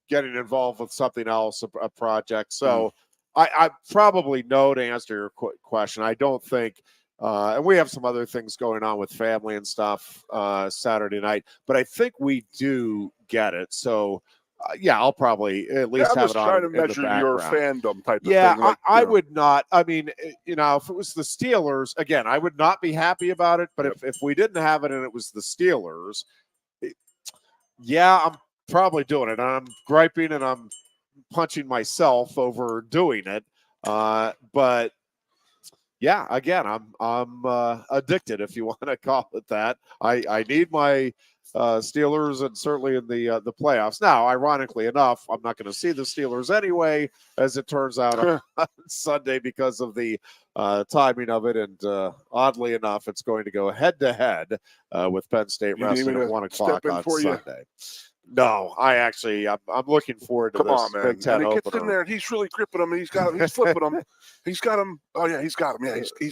getting involved with something else, a project. So I probably no to answer your question. I don't think, and we have some other things going on with family and stuff Saturday night, but I think we do get it. So I'll probably at least have it on. I'm just trying to measure your fandom type of thing. Yeah, I would not. I mean, if it was the Steelers, again, I would not be happy about it. But if we didn't have it and it was the Steelers, I'm probably doing it. I'm griping and I'm punching myself over doing it. But Yeah, again, I'm addicted, if you want to call it that. I need my Steelers, and certainly in the playoffs. Now, ironically enough, I'm not going to see the Steelers anyway, as it turns out on Sunday because of the timing of it. And oddly enough, it's going to go head to head with Penn State You need me wrestling at to 1 o'clock step in on for you? Sunday. No, I'm looking forward to Come this on, man. Big Ten And he gets in opener. there and he's really gripping him and he's flipping him. He's got him. Oh yeah, he's got him. Yeah,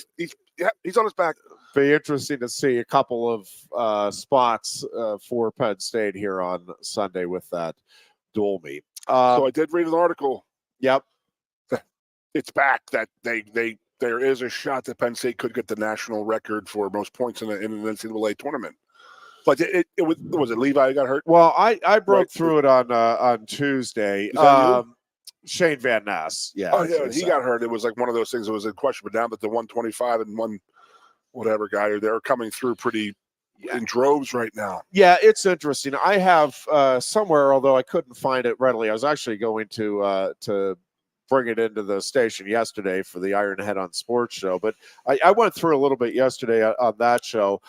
he's on his back. Be interesting to see a couple of spots for Penn State here on Sunday with that dual meet. So I did read an article. Yep. It's back that there is a shot that Penn State could get the national record for most points in an NCAA tournament. But it was it Levi who got hurt? Well, I broke through it on Tuesday. Is that you? Shane Van Ness. Yeah. Oh yeah, he got hurt. It was like one of those things that was in question. But now that the 125 and one whatever guy, they're coming through pretty in droves right now. Yeah, it's interesting. I have somewhere, although I couldn't find it readily. I was actually going to bring it into the station yesterday for the Ironhead on Sports show, but I went through a little bit yesterday on that show.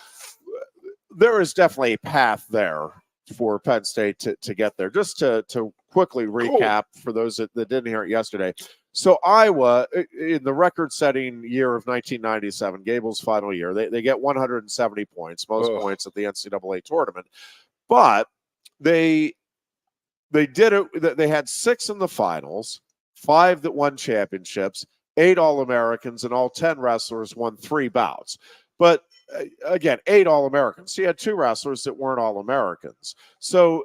There is definitely a path there for Penn State to get there. Just to quickly recap for those that didn't hear it yesterday. So Iowa, in the record-setting year of 1997, Gable's final year, they get 170 points, most points at the NCAA tournament. But they did it. They had 6 in the finals, 5 that won championships, 8 All-Americans, and all 10 wrestlers won 3 bouts. But again, 8 All-Americans. So you had 2 wrestlers that weren't All-Americans. So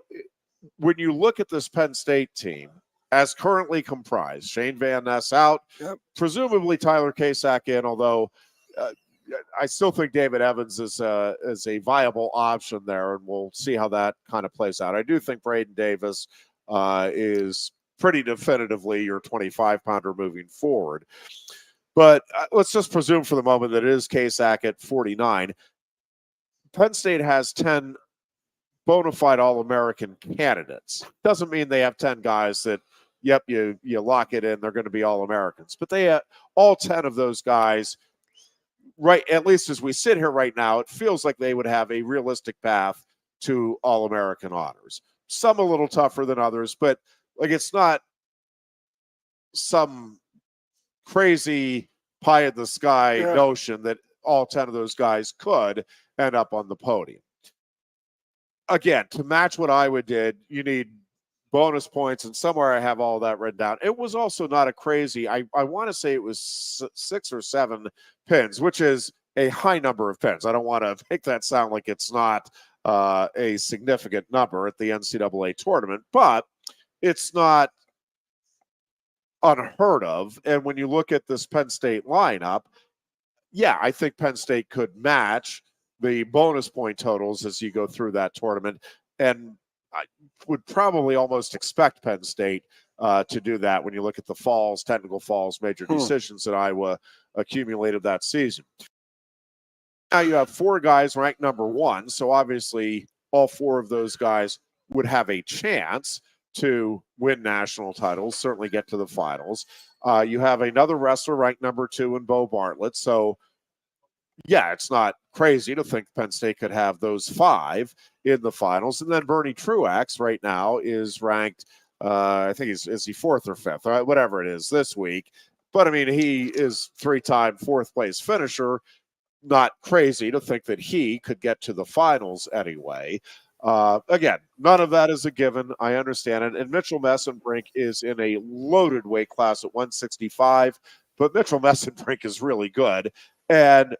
when you look at this Penn State team, as currently comprised, Shane Van Ness out, presumably Tyler Kasak in, although I still think David Evans is a viable option there, and we'll see how that kind of plays out. I do think Braden Davis is pretty definitively your 25-pounder moving forward. But let's just presume for the moment that it is Kasak at 49. Penn State has 10 bona fide All-American candidates. Doesn't mean they have 10 guys that, yep, you lock it in, they're going to be All-Americans. But they all 10 of those guys, right, at least as we sit here right now, it feels like they would have a realistic path to All-American honors. Some a little tougher than others, but like it's not some crazy pie in the sky notion that all 10 of those guys could end up on the podium. Again, to match what Iowa did, you need bonus points, and somewhere I have all that written down. It was also not a crazy, I want to say it was 6 or 7 pins, which is a high number of pins. I don't want to make that sound like it's not a significant number at the NCAA tournament, but it's not unheard of. And when you look at this Penn State lineup, yeah, I think Penn State could match the bonus point totals as you go through that tournament. And I would probably almost expect Penn State to do that when you look at the falls, technical falls, major decisions that Iowa accumulated that season. Now you have 4 guys ranked number 1. So obviously all 4 of those guys would have a chance to win national titles, certainly get to the finals. You have another wrestler ranked number 2 in Bo Bartlett. So yeah, it's not crazy to think Penn State could have those 5 in the finals. And then Bernie Truax right now is ranked, I think is he 4th or 5th, whatever it is this week. But I mean, he is 3-time 4th place finisher. Not crazy to think that he could get to the finals anyway. Again, none of that is a given. I understand it. And Mitchell Messenbrink is in a loaded weight class at 165, but Mitchell Messenbrink is really good. And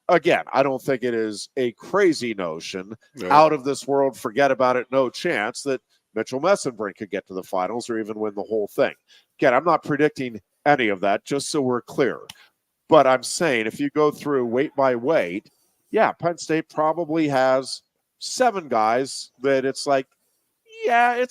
again, I don't think it is a crazy notion, out of this world, forget about it, no chance that Mitchell Messenbrink could get to the finals or even win the whole thing. Again, I'm not predicting any of that, just so we're clear. But I'm saying if you go through weight by weight, yeah, Penn State probably has 7 guys that it's like, yeah,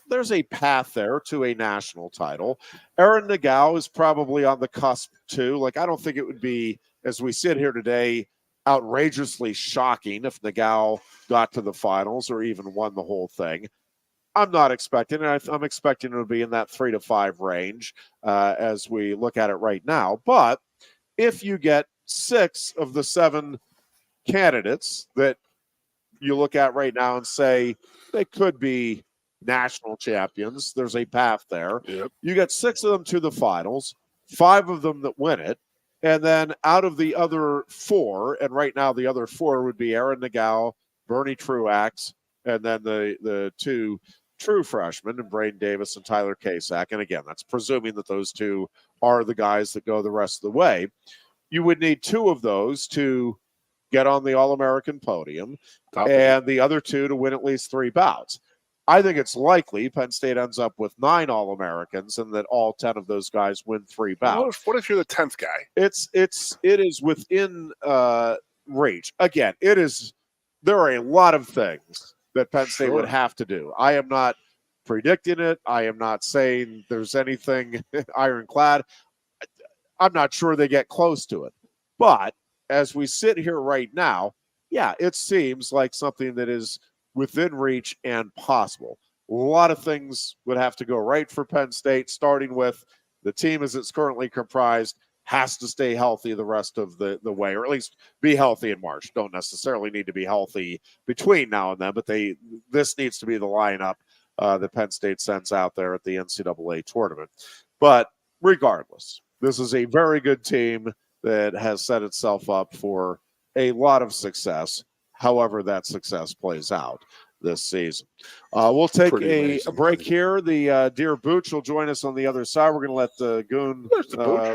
there's a path there to a national title. Aaron Nagao is probably on the cusp too. Like, I don't think it would be, as we sit here today, outrageously shocking if Nagao got to the finals or even won the whole thing. I'm not expecting it. I'm expecting it to be in that 3 to 5 range as we look at it right now. But if you get 6 of the 7 candidates that you look at right now and say they could be national champions, there's a path there. Yep. You get 6 of them to the finals, 5 of them that win it, and then out of the other 4, and right now the other 4 would be Aaron Nagao, Bernie Truax, and then the 2 true freshmen, and Braden Davis and Tyler Kasak. And again, that's presuming that those 2 are the guys that go the rest of the way. You would need 2 of those to get on the All-American podium, and the other 2 to win at least 3 bouts. I think it's likely Penn State ends up with 9 All-Americans and that all 10 of those guys win 3 bouts. What if you're the 10th guy? It is within reach. Again, there are a lot of things that Penn State would have to do. I am not predicting it. I am not saying there's anything ironclad. I'm not sure they get close to it. But as we sit here right now, yeah, it seems like something that is within reach and possible. A lot of things would have to go right for Penn State, starting with the team as it's currently comprised has to stay healthy the rest of the way, or at least be healthy in March. Don't necessarily need to be healthy between now and then, but this needs to be the lineup that Penn State sends out there at the NCAA tournament. But regardless, this is a very good team that has set itself up for a lot of success, however that success plays out this season. We'll take a break here. The Dear Booch will join us on the other side. We're going to let the Goon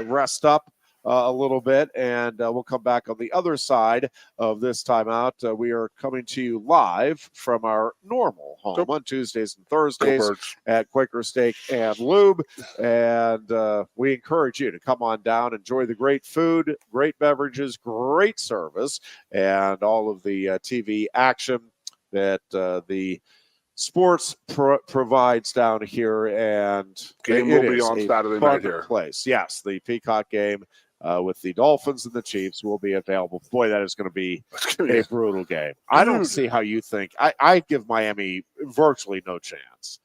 rest up a little bit, and we'll come back on the other side of this timeout. We are coming to you live from our normal home on Tuesdays and Thursdays at Quaker Steak and Lube, and we encourage you to come on down, enjoy the great food, great beverages, great service, and all of the TV action that the sports provides down here, and game will be on Saturday night here. Place, yes, the Peacock game with the Dolphins and the Chiefs will be available. Boy, that is going to be a brutal game. I don't see how you think. I give Miami virtually no chance.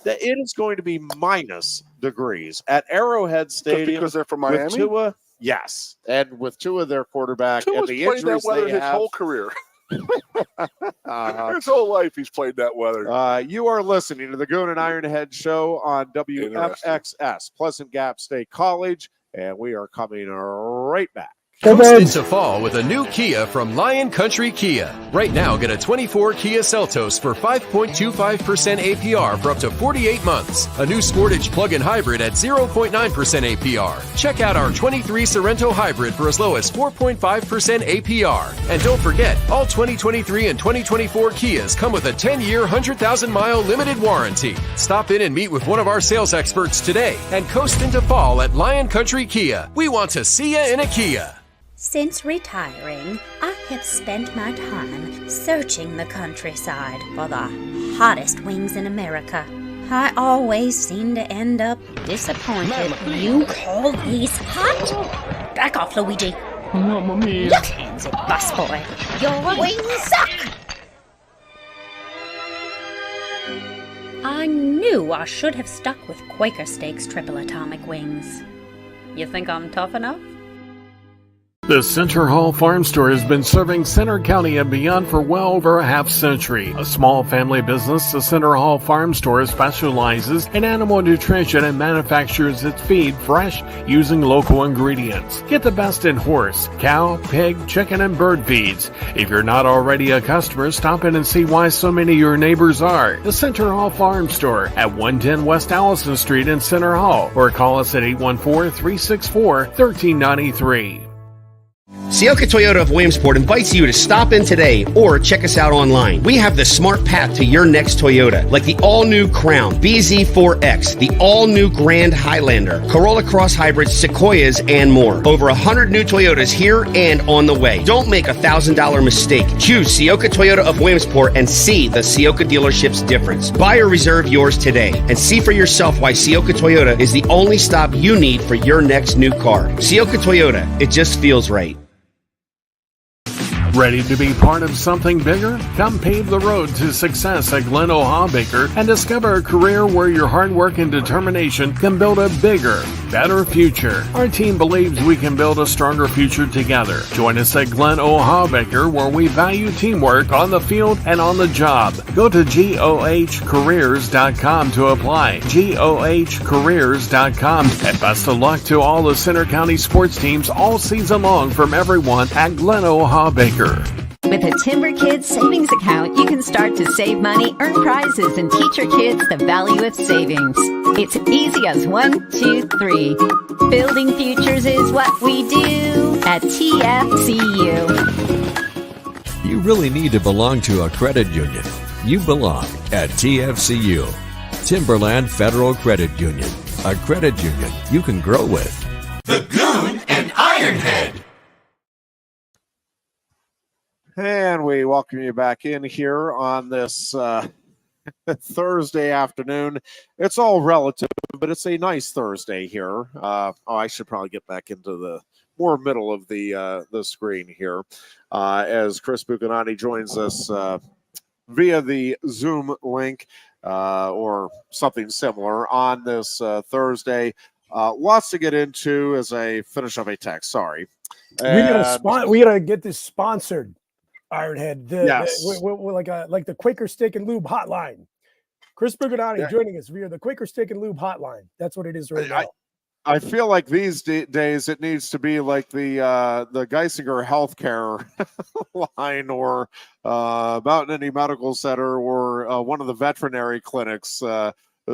It is going to be minus degrees at Arrowhead Stadium. Just because they're from Miami? With Tua, yes, and with Tua, their quarterback, Tua's and the played injuries that weather they his have. whole career. His whole life he's played that weather. You are listening to the Goon and Ironhead show on WFXS, Pleasant Gap State College, and we are coming right back. Coast into fall with a new Kia from Lion Country Kia. Right now, get a 24 Kia Seltos for 5.25% APR for up to 48 months. A new Sportage plug-in hybrid at 0.9% APR. Check out our 23 Sorrento hybrid for as low as 4.5% APR. And don't forget, all 2023 and 2024 Kias come with a 10-year, 100,000-mile limited warranty. Stop in and meet with one of our sales experts today and coast into fall at Lion Country Kia. We want to see you in a Kia. Since retiring, I have spent my time searching the countryside for the hottest wings in America. I always seem to end up disappointed. You call these hot? Back off, Luigi. Mamma mia. Look hands it, busboy. Your wings suck! I knew I should have stuck with Quaker Steak's triple atomic wings. You think I'm tough enough? The Center Hall Farm Store has been serving Center County and beyond for well over a half century. A small family business, the Center Hall Farm Store specializes in animal nutrition and manufactures its feed fresh using local ingredients. Get the best in horse, cow, pig, chicken, and bird feeds. If you're not already a customer, stop in and see why so many of your neighbors are. The Center Hall Farm Store at 110 West Allison Street in Center Hall, or call us at 814-364-1393. Sioka Toyota of Williamsport invites you to stop in today or check us out online. We have the smart path to your next Toyota, like the all-new Crown, BZ4X, the all-new Grand Highlander, Corolla Cross Hybrids, Sequoias, and more. Over 100 new Toyotas here and on the way. Don't make a $1,000 mistake. Choose Sioka Toyota of Williamsport and see the Sioka dealership's difference. Buy or reserve yours today and see for yourself why Sioka Toyota is the only stop you need for your next new car. Sioka Toyota, it just feels right. Ready to be part of something bigger? Come pave the road to success at Glen O'Habaker and discover a career where your hard work and determination can build a bigger, better future. Our team believes we can build a stronger future together. Join us at Glen O'Habaker, where we value teamwork on the field and on the job. Go to gohcareers.com to apply. gohcareers.com. And best of luck to all the Center County sports teams all season long from everyone at Glen O'Habaker. With a Timber Kids savings account, you can start to save money, earn prizes, and teach your kids the value of savings. It's easy as 1, 2, 3. Building futures is what we do at TFCU. You really need to belong to a credit union. You belong at TFCU, Timberland Federal Credit Union, a credit union you can grow with. The Goon and Ironhead. And we welcome you back in here on this Thursday afternoon. It's all relative, but it's a nice Thursday here. I should probably get back into the more middle of the screen here as Chris Buchanani joins us via the Zoom link or something similar on this Thursday. Lots to get into as I finish up a text. Sorry. We gotta get this sponsored. Ironhead, yes. We're like the Quaker Steak and Lube hotline. Chris Buchanani joining us via the Quaker Steak and Lube hotline. That's what it is right now. I feel like these days it needs to be like the Geisinger Healthcare line or Mountain Indy Medical Center or one of the veterinary clinics,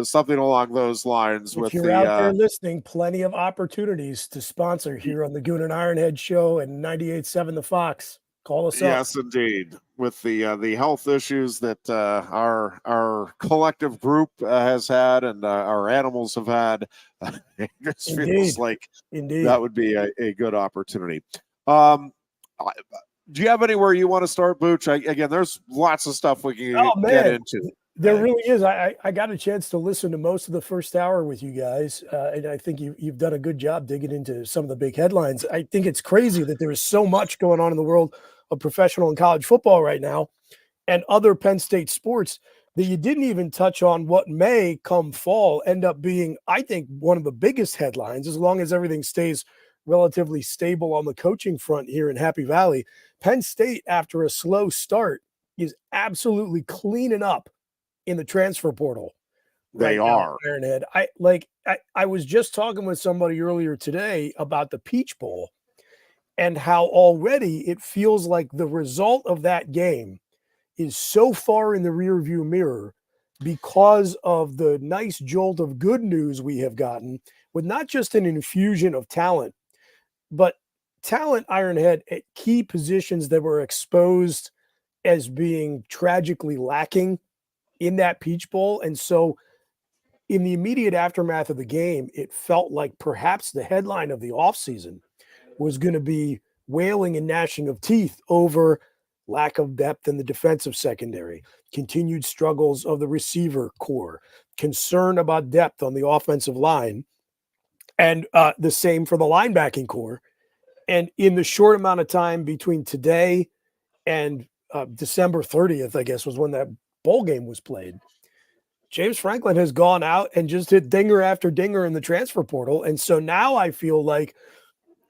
something along those lines. If you're out there listening, plenty of opportunities to sponsor here on the Goon and Ironhead show and 98.7 The Fox. Call us up. Yes, indeed. With the health issues that our collective group has had and our animals have had, it just feels like that would be a good opportunity. Do you have anywhere you want to start, Booch? Again, there's lots of stuff we can get into. There really is. I got a chance to listen to most of the first hour with you guys, and I think you've done a good job digging into some of the big headlines. I think it's crazy that there is so much going on in the world of professional and college football right now and other Penn State sports that you didn't even touch on what may come fall end up being, I think, one of the biggest headlines, as long as everything stays relatively stable on the coaching front here in Happy Valley. Penn State, after a slow start, is absolutely cleaning up in the transfer portal. They are. Ironhead. I was just talking with somebody earlier today about the Peach Bowl and how already it feels like the result of that game is so far in the rearview mirror because of the nice jolt of good news we have gotten with not just an infusion of talent, but talent, Ironhead, at key positions that were exposed as being tragically lacking in that Peach Bowl. And so in the immediate aftermath of the game, it felt like perhaps the headline of the offseason was going to be wailing and gnashing of teeth over lack of depth in the defensive secondary, continued struggles of the receiver core, concern about depth on the offensive line, and the same for the linebacking core. And in the short amount of time between today and December 30th, I guess, was when that bowl game was played, James Franklin has gone out and just hit dinger after dinger in the transfer portal. And so now I feel like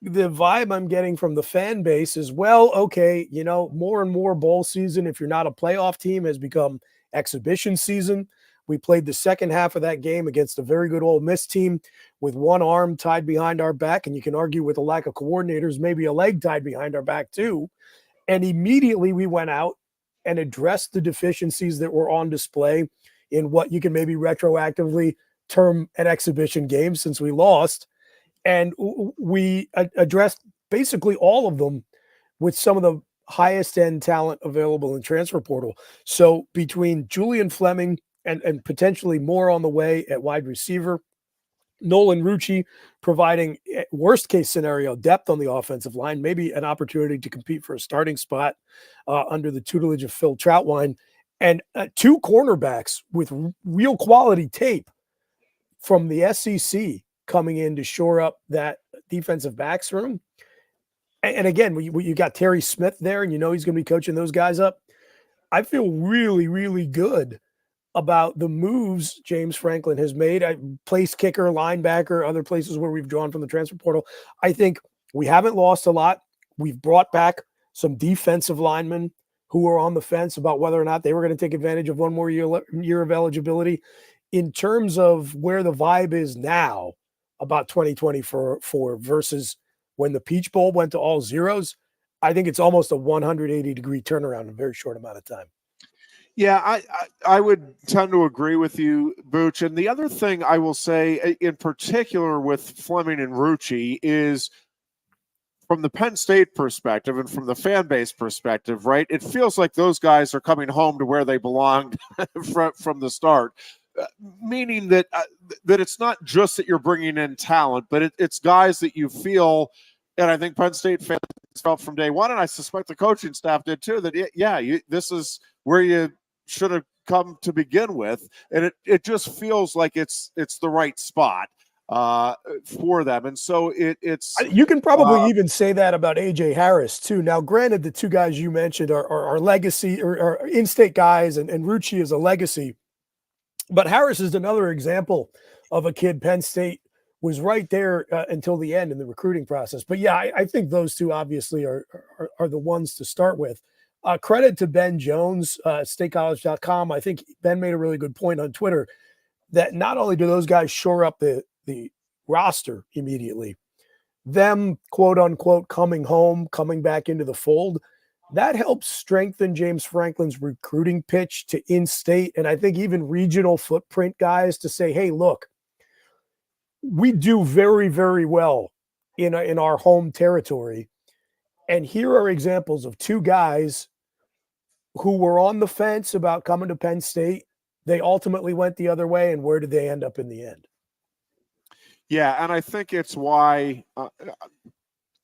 the vibe I'm getting from the fan base is, well, okay, more and more bowl season, if you're not a playoff team, has become exhibition season. We played the second half of that game against a very good Ole Miss team with one arm tied behind our back, and you can argue with a lack of coordinators, maybe a leg tied behind our back too. And immediately we went out and addressed the deficiencies that were on display in what you can maybe retroactively term an exhibition game since we lost. And we addressed basically all of them with some of the highest end talent available in transfer portal. So between Julian Fleming and potentially more on the way at wide receiver, Nolan Rucci providing worst case scenario depth on the offensive line, maybe an opportunity to compete for a starting spot under the tutelage of Phil Troutwine, and two cornerbacks with real quality tape from the SEC coming in to shore up that defensive backs room. And again, you got Terry Smith there, and he's going to be coaching those guys up. I feel really, really good about the moves James Franklin has made. Place kicker, linebacker, other places where we've drawn from the transfer portal. I think we haven't lost a lot. We've brought back some defensive linemen who were on the fence about whether or not they were going to take advantage of one more year of eligibility. In terms of where the vibe is now about 2024 versus when the Peach Bowl went to all zeros, I think it's almost a 180-degree turnaround in a very short amount of time. Yeah, I would tend to agree with you, Booch. And the other thing I will say, in particular with Fleming and Rucci, is from the Penn State perspective and from the fan base perspective, right? It feels like those guys are coming home to where they belonged from the start. Meaning that it's not just that you're bringing in talent, but it's guys that you feel, and I think Penn State fans felt from day one, and I suspect the coaching staff did too, that this is where you should have come to begin with, and it just feels like it's the right spot for them, and so it's. You can probably even say that about AJ Harris too. Now, granted, the two guys you mentioned are legacy or in-state guys, and Rucci is a legacy. But Harris is another example of a kid Penn State was right there until the end in the recruiting process. But yeah, I think those two obviously are the ones to start with. Credit to Ben Jones, statecollege.com. I think Ben made a really good point on Twitter that not only do those guys shore up the roster immediately, them quote unquote coming home, coming back into the fold, that helps strengthen James Franklin's recruiting pitch to in-state and I think even regional footprint guys to say, hey, look, we do very, very well in our home territory. And here are examples of two guys who were on the fence about coming to Penn State. They ultimately went the other way, and where did they end up in the end? Yeah, and I think it's why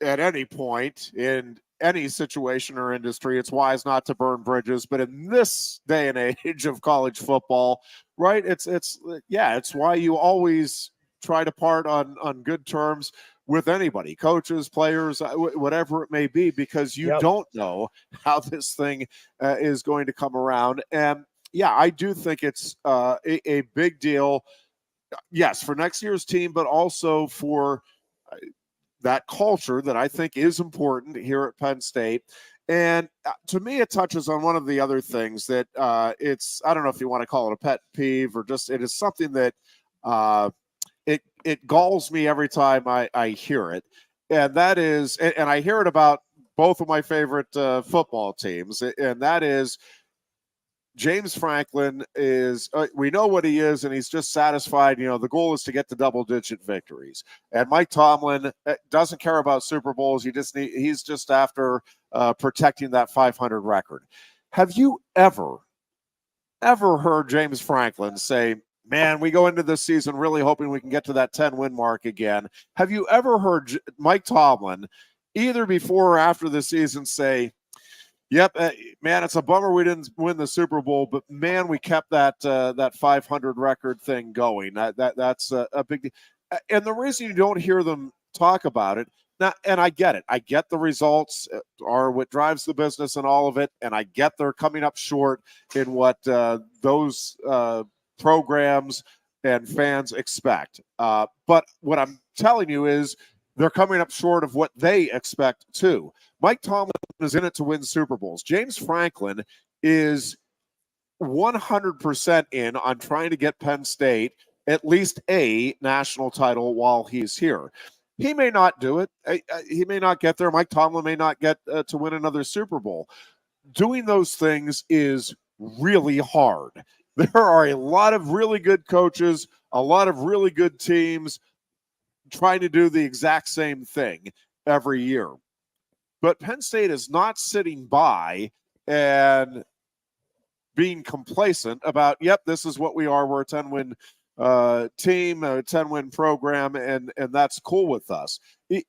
at any point in any situation or industry, it's wise not to burn bridges. But in this day and age of college football, right, it's why you always try to part on good terms with anybody, coaches, players, whatever it may be, because you don't know how this thing is going to come around. And yeah, I do think it's a big deal. Yes, for next year's team, but also for that culture that I think is important here at Penn State. And to me, it touches on one of the other things that it's, I don't know if you want to call it a pet peeve or just, it is something that it galls me every time I hear it. And that is, and I hear it about both of my favorite football teams, and that is James Franklin is, we know what he is, and he's just satisfied. The goal is to get to double-digit victories. And Mike Tomlin doesn't care about Super Bowls. He's just after protecting that 500 record. Have you ever heard James Franklin say, man, we go into this season really hoping we can get to that 10-win mark again? Have you ever heard Mike Tomlin, either before or after the season, say, yep, man, it's a bummer we didn't win the Super Bowl, but man, we kept that 500 record thing going. That's a big deal. And the reason you don't hear them talk about it now, and I get it. I get the results are what drives the business and all of it, and I get they're coming up short in what those programs and fans expect. But what I'm telling you is they're coming up short of what they expect too. Mike Tomlin is in it to win Super Bowls. James Franklin is 100% in on trying to get Penn State at least a national title while he's here. He may not do it. He may not get there. Mike Tomlin may not get to win another Super Bowl. Doing those things is really hard. There are a lot of really good coaches, a lot of really good teams trying to do the exact same thing every year. But Penn State is not sitting by and being complacent about, yep, this is what we are. We're a 10-win team, a 10-win program, and that's cool with us.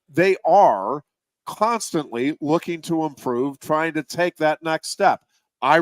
They are constantly looking to improve, trying to take that next step. I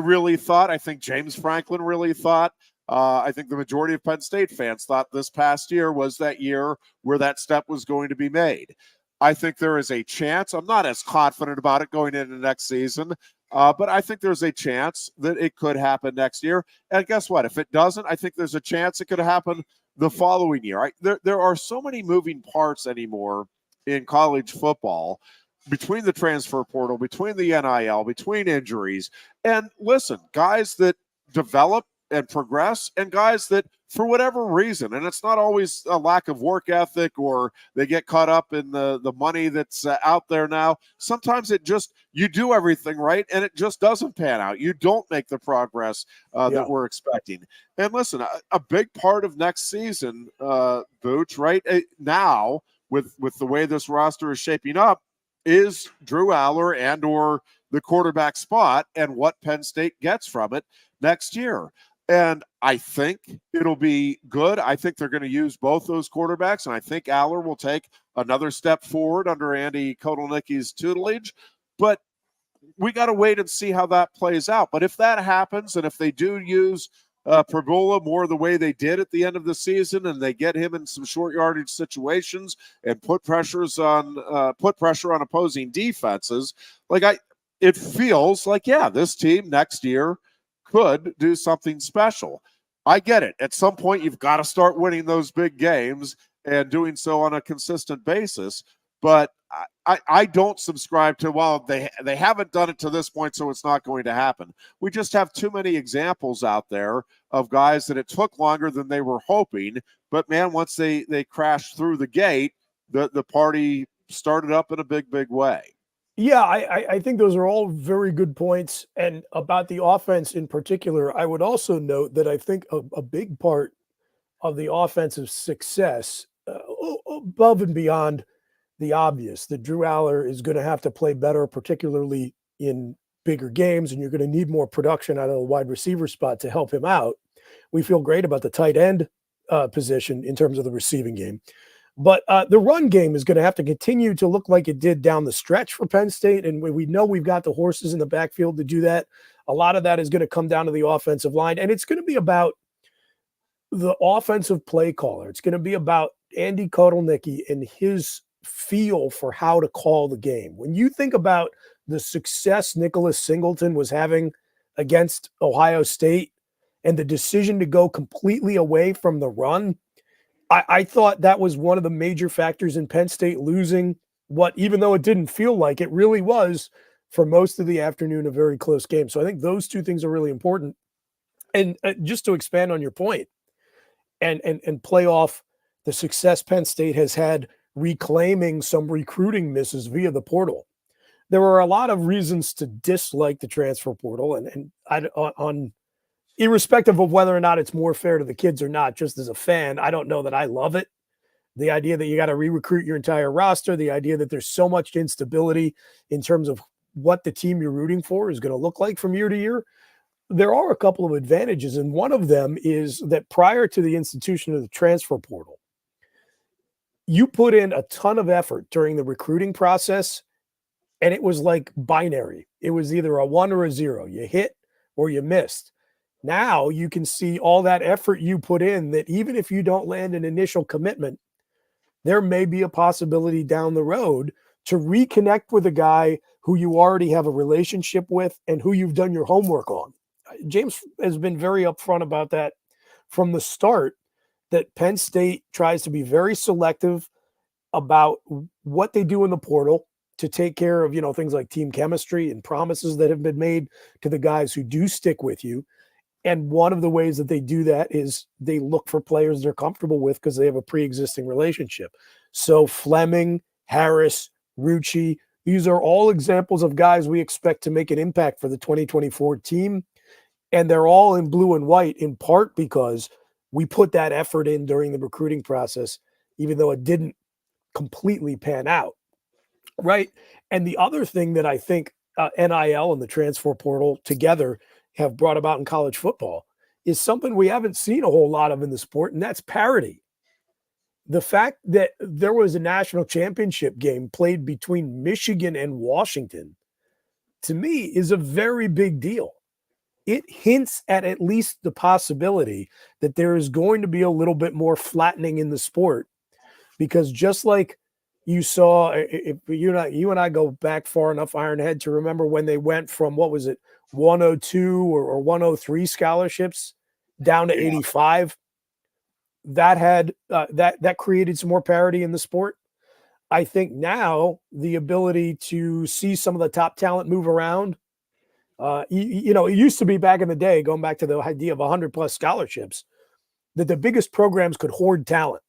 think James Franklin really thought, I think the majority of Penn State fans thought this past year was that year where that step was going to be made. I think there is a chance. I'm not as confident about it going into next season, but I think there's a chance that it could happen next year. And guess what? If it doesn't, I think there's a chance it could happen the following year. There are so many moving parts anymore in college football, between the transfer portal, between the NIL, between injuries. And listen, guys that develop and progress, and guys that, for whatever reason, and it's not always a lack of work ethic or they get caught up in the money that's out there now. Sometimes it just, you do everything right and it just doesn't pan out. You don't make the progress that we're expecting. And listen, a big part of next season, Booch, right now, with the way this roster is shaping up, is Drew Aller and or the quarterback spot and what Penn State gets from it next year. And I think it'll be good. I think they're going to use both those quarterbacks, and I think Aller will take another step forward under Andy Kotelnicki's tutelage. But we got to wait and see how that plays out. But if that happens, and if they do use Pergola more the way they did at the end of the season, and they get him in some short yardage situations and put pressure on opposing defenses, it feels like, this team next year could do something special. I get it. At some point, you've got to start winning those big games and doing so on a consistent basis. But I don't subscribe to, well, they haven't done it to this point, so it's not going to happen. We just have too many examples out there of guys that it took longer than they were hoping. But, man, once they crashed through the gate, the party started up in a big, big way. Yeah, I think those are all very good points. And about the offense in particular, I would also note that I think a big part of the offensive success, above and beyond the obvious, that Drew Aller is going to have to play better, particularly in bigger games, and you're going to need more production out of the wide receiver spot to help him out. We feel great about the tight end position in terms of the receiving game. But the run game is going to have to continue to look like it did down the stretch for Penn State. And we know we've got the horses in the backfield to do that. A lot of that is going to come down to the offensive line. And it's going to be about the offensive play caller. It's going to be about Andy Kotelnicki and his feel for how to call the game. When you think about the success Nicholas Singleton was having against Ohio State and the decision to go completely away from the run, I thought that was one of the major factors in Penn State losing what, even though it didn't feel like it, really was for most of the afternoon a very close game. So I think those two things are really important. And just to expand on your point and play off the success Penn State has had reclaiming some recruiting misses via the portal. There were a lot of reasons to dislike the transfer portal, and on irrespective of whether or not it's more fair to the kids or not, just as a fan, I don't know that I love it. The idea that you got to re-recruit your entire roster, the idea that there's so much instability in terms of what the team you're rooting for is going to look like from year to year. There are a couple of advantages, and one of them is that prior to the institution of the transfer portal, you put in a ton of effort during the recruiting process, and it was like binary. It was either a 1 or a 0. You hit or you missed. Now you can see all that effort you put in, that even if you don't land an initial commitment, there may be a possibility down the road to reconnect with a guy who you already have a relationship with and who you've done your homework on. James has been very upfront about that from the start, that Penn State tries to be very selective about what they do in the portal to take care of, things like team chemistry and promises that have been made to the guys who do stick with you. And one of the ways that they do that is they look for players they're comfortable with because they have a pre-existing relationship. So Fleming, Harris, Rucci, these are all examples of guys we expect to make an impact for the 2024 team. And they're all in blue and white, in part because we put that effort in during the recruiting process, even though it didn't completely pan out. Right. And the other thing that I think NIL and the transfer portal together have brought about in college football is something we haven't seen a whole lot of in the sport, and that's parity. The fact that there was a national championship game played between Michigan and Washington, to me, is a very big deal. It hints at least the possibility that there is going to be a little bit more flattening in the sport, because just like, You saw, if you and I go back far enough, Ironhead, to remember when they went from, what was it, 102 or 103 scholarships down to 85. That had that created some more parity in the sport. I think now the ability to see some of the top talent move around. It used to be back in the day, going back to the idea of 100+ scholarships, that the biggest programs could hoard talent.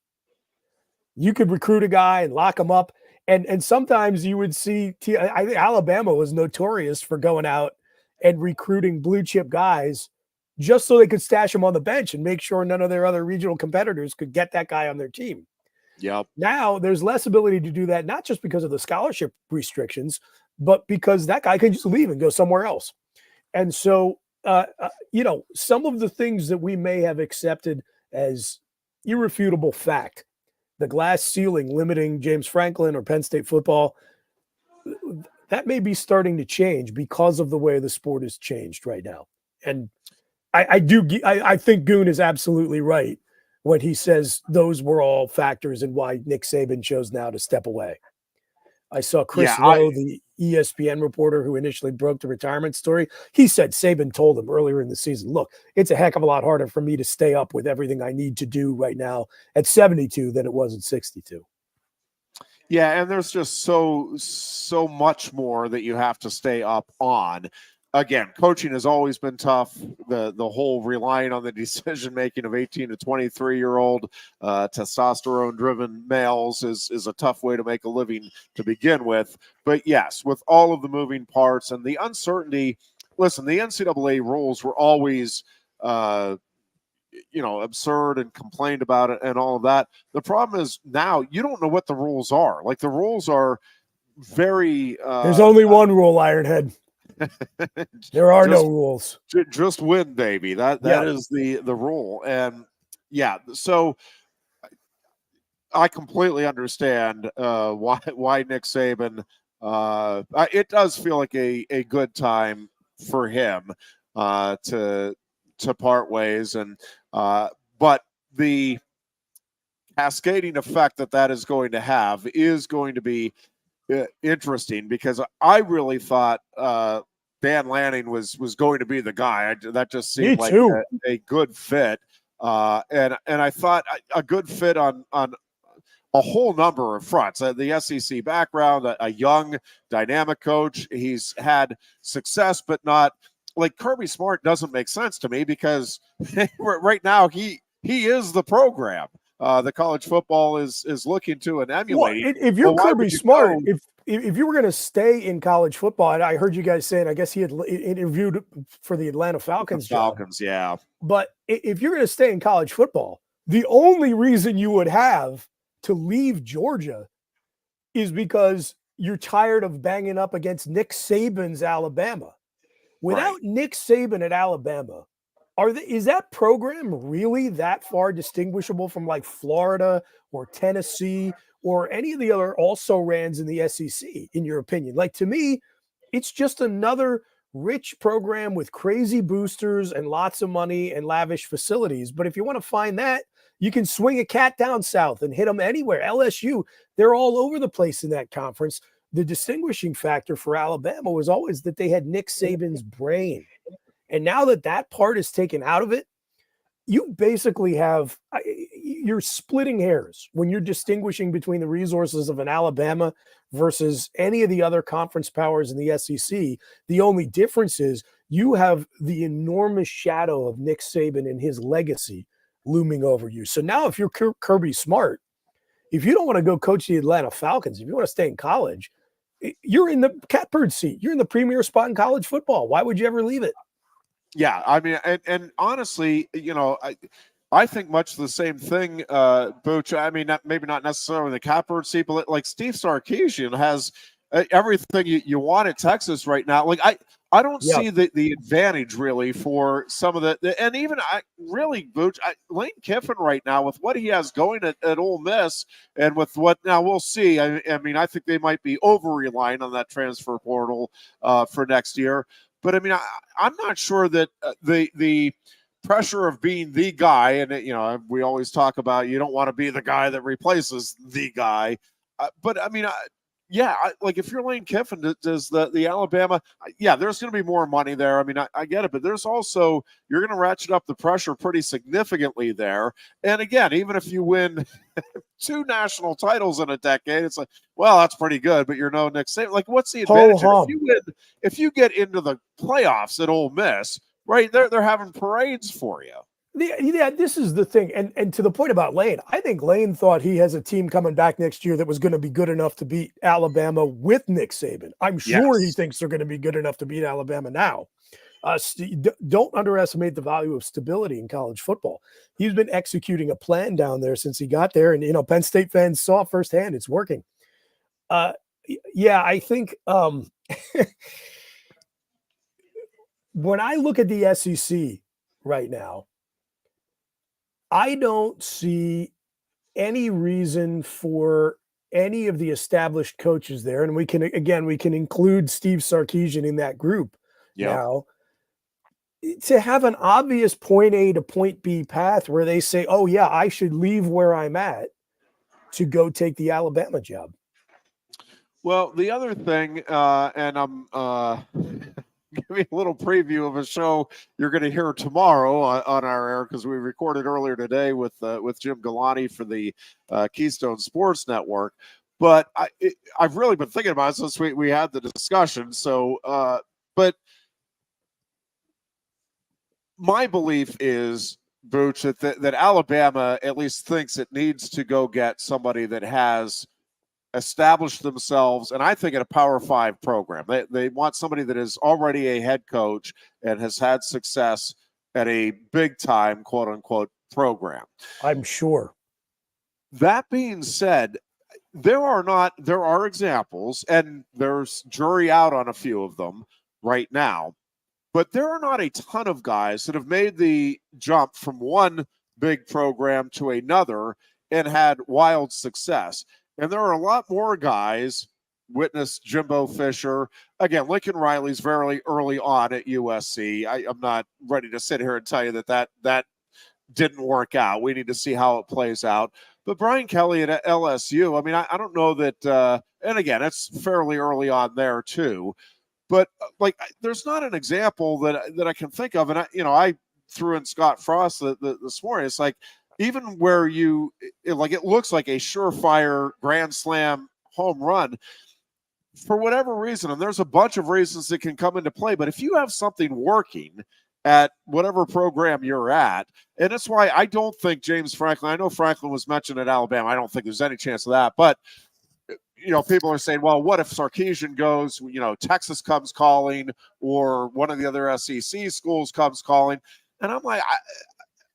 You could recruit a guy and lock him up. And sometimes you would see, I think Alabama was notorious for going out and recruiting blue chip guys just so they could stash them on the bench and make sure none of their other regional competitors could get that guy on their team. Yep. Now there's less ability to do that, not just because of the scholarship restrictions, but because that guy can just leave and go somewhere else. And so, some of the things that we may have accepted as irrefutable fact, the glass ceiling limiting James Franklin or Penn State football, that may be starting to change because of the way the sport has changed right now. And I think Goon is absolutely right when he says those were all factors in why Nick Saban chose now to step away. I saw Chris Lowe, the ESPN reporter who initially broke the retirement story. He said Saban told him earlier in the season, look, it's a heck of a lot harder for me to stay up with everything I need to do right now at 72 than it was at 62. Yeah, and there's just so much more that you have to stay up on. Again, coaching has always been tough. The whole relying on the decision making of 18 to 23-year-old testosterone-driven males is a tough way to make a living to begin with. But yes, with all of the moving parts and the uncertainty, listen, the NCAA rules were always absurd and complained about it and all of that. The problem is now you don't know what the rules are. Like, the rules are very there's only one rule, Ironhead. There are no rules. Just win, baby. That is the rule. And so I completely understand why Nick Saban. It does feel like a good time for him to part ways, and but the cascading effect that is going to have is going to be interesting, because I really thought Dan Lanning was going to be the guy. That just seemed like a good fit, and I thought a good fit on a whole number of fronts. The SEC background, a young, dynamic coach. He's had success, but not like Kirby Smart doesn't make sense to me, because right now he is the program. The college football is looking to and emulating. Well, if you're Kirby Smart, if you were going to stay in college football, and I heard you guys saying, I guess he had interviewed for the Atlanta Falcons. Yeah. But if you're going to stay in college football, the only reason you would have to leave Georgia is because you're tired of banging up against Nick Saban's Alabama. Without Nick Saban at Alabama, is that program really that far distinguishable from like Florida or Tennessee or any of the other also-rans in the SEC, in your opinion? Like, to me, it's just another rich program with crazy boosters and lots of money and lavish facilities. But if you want to find that, you can swing a cat down south and hit them anywhere. LSU, they're all over the place in that conference. The distinguishing factor for Alabama was always that they had Nick Saban's brain. And now that part is taken out of it, you basically you're splitting hairs when you're distinguishing between the resources of an Alabama versus any of the other conference powers in the SEC. The only difference is you have the enormous shadow of Nick Saban and his legacy looming over you. So now if you're Kirby Smart, if you don't want to go coach the Atlanta Falcons, if you want to stay in college, you're in the catbird seat. You're in the premier spot in college football. Why would you ever leave it? Yeah, I mean, and honestly, I think much the same thing, Booch. I mean, maybe not necessarily the catbird seat, but like Steve Sarkisian has everything you want at Texas right now. Like, I don't see the advantage really for some of and even Booch, Lane Kiffin right now with what he has going at Ole Miss, and with what now we'll see. I mean, I think they might be over-relying on that transfer portal for next year. But I mean, I'm not sure that the pressure of being the guy, and we always talk about you don't want to be the guy that replaces the guy. But I mean, like if you're Lane Kiffin, does the Alabama, there's going to be more money there. I mean, I get it, but there's also, you're going to ratchet up the pressure pretty significantly there. And again, even if you win 2 national titles in a decade, it's like, well, that's pretty good, but you're no Nick Saban. Like, what's the advantage? If you get into the playoffs at Ole Miss, right, they're having parades for you. Yeah, this is the thing. And to the point about Lane, I think Lane thought he has a team coming back next year that was going to be good enough to beat Alabama with Nick Saban. I'm sure he thinks they're going to be good enough to beat Alabama now. Don't underestimate the value of stability in college football. He's been executing a plan down there since he got there. And, Penn State fans saw firsthand it's working. I think when I look at the SEC right now, I don't see any reason for any of the established coaches there. And we can include Steve Sarkisian in that group now, to have an obvious point A to point B path where they say, oh yeah, I should leave where I'm at to go take the Alabama job. Well, the other thing, and I'm giving a little preview of a show you're going to hear tomorrow on our air, because we recorded earlier today with Jim Galani for the Keystone Sports Network. But I've really been thinking about it since we had the discussion. So, but my belief is, Booch, that Alabama at least thinks it needs to go get somebody that has established themselves, and I think in a Power 5 program. They want somebody that is already a head coach and has had success at a big time, quote unquote, program. I'm sure. That being said, there are examples, and there's jury out on a few of them right now, but there are not a ton of guys that have made the jump from one big program to another and had wild success. And there are a lot more guys, witness Jimbo Fisher. Again, Lincoln Riley's very early on at USC. I'm not ready to sit here and tell you that didn't work out. We need to see how it plays out. But Brian Kelly at LSU, I mean, I don't know that, and again, it's fairly early on there too. But like, there's not an example that I can think of. And I threw in Scott Frost this morning. It's like, even where it looks like a surefire grand slam home run, for whatever reason, and there's a bunch of reasons that can come into play, but if you have something working at whatever program you're at, and that's why I don't think James Franklin, I know Franklin was mentioned at Alabama, I don't think there's any chance of that, but people are saying, well, what if Sarkisian goes, Texas comes calling, or one of the other SEC schools comes calling, and I'm like,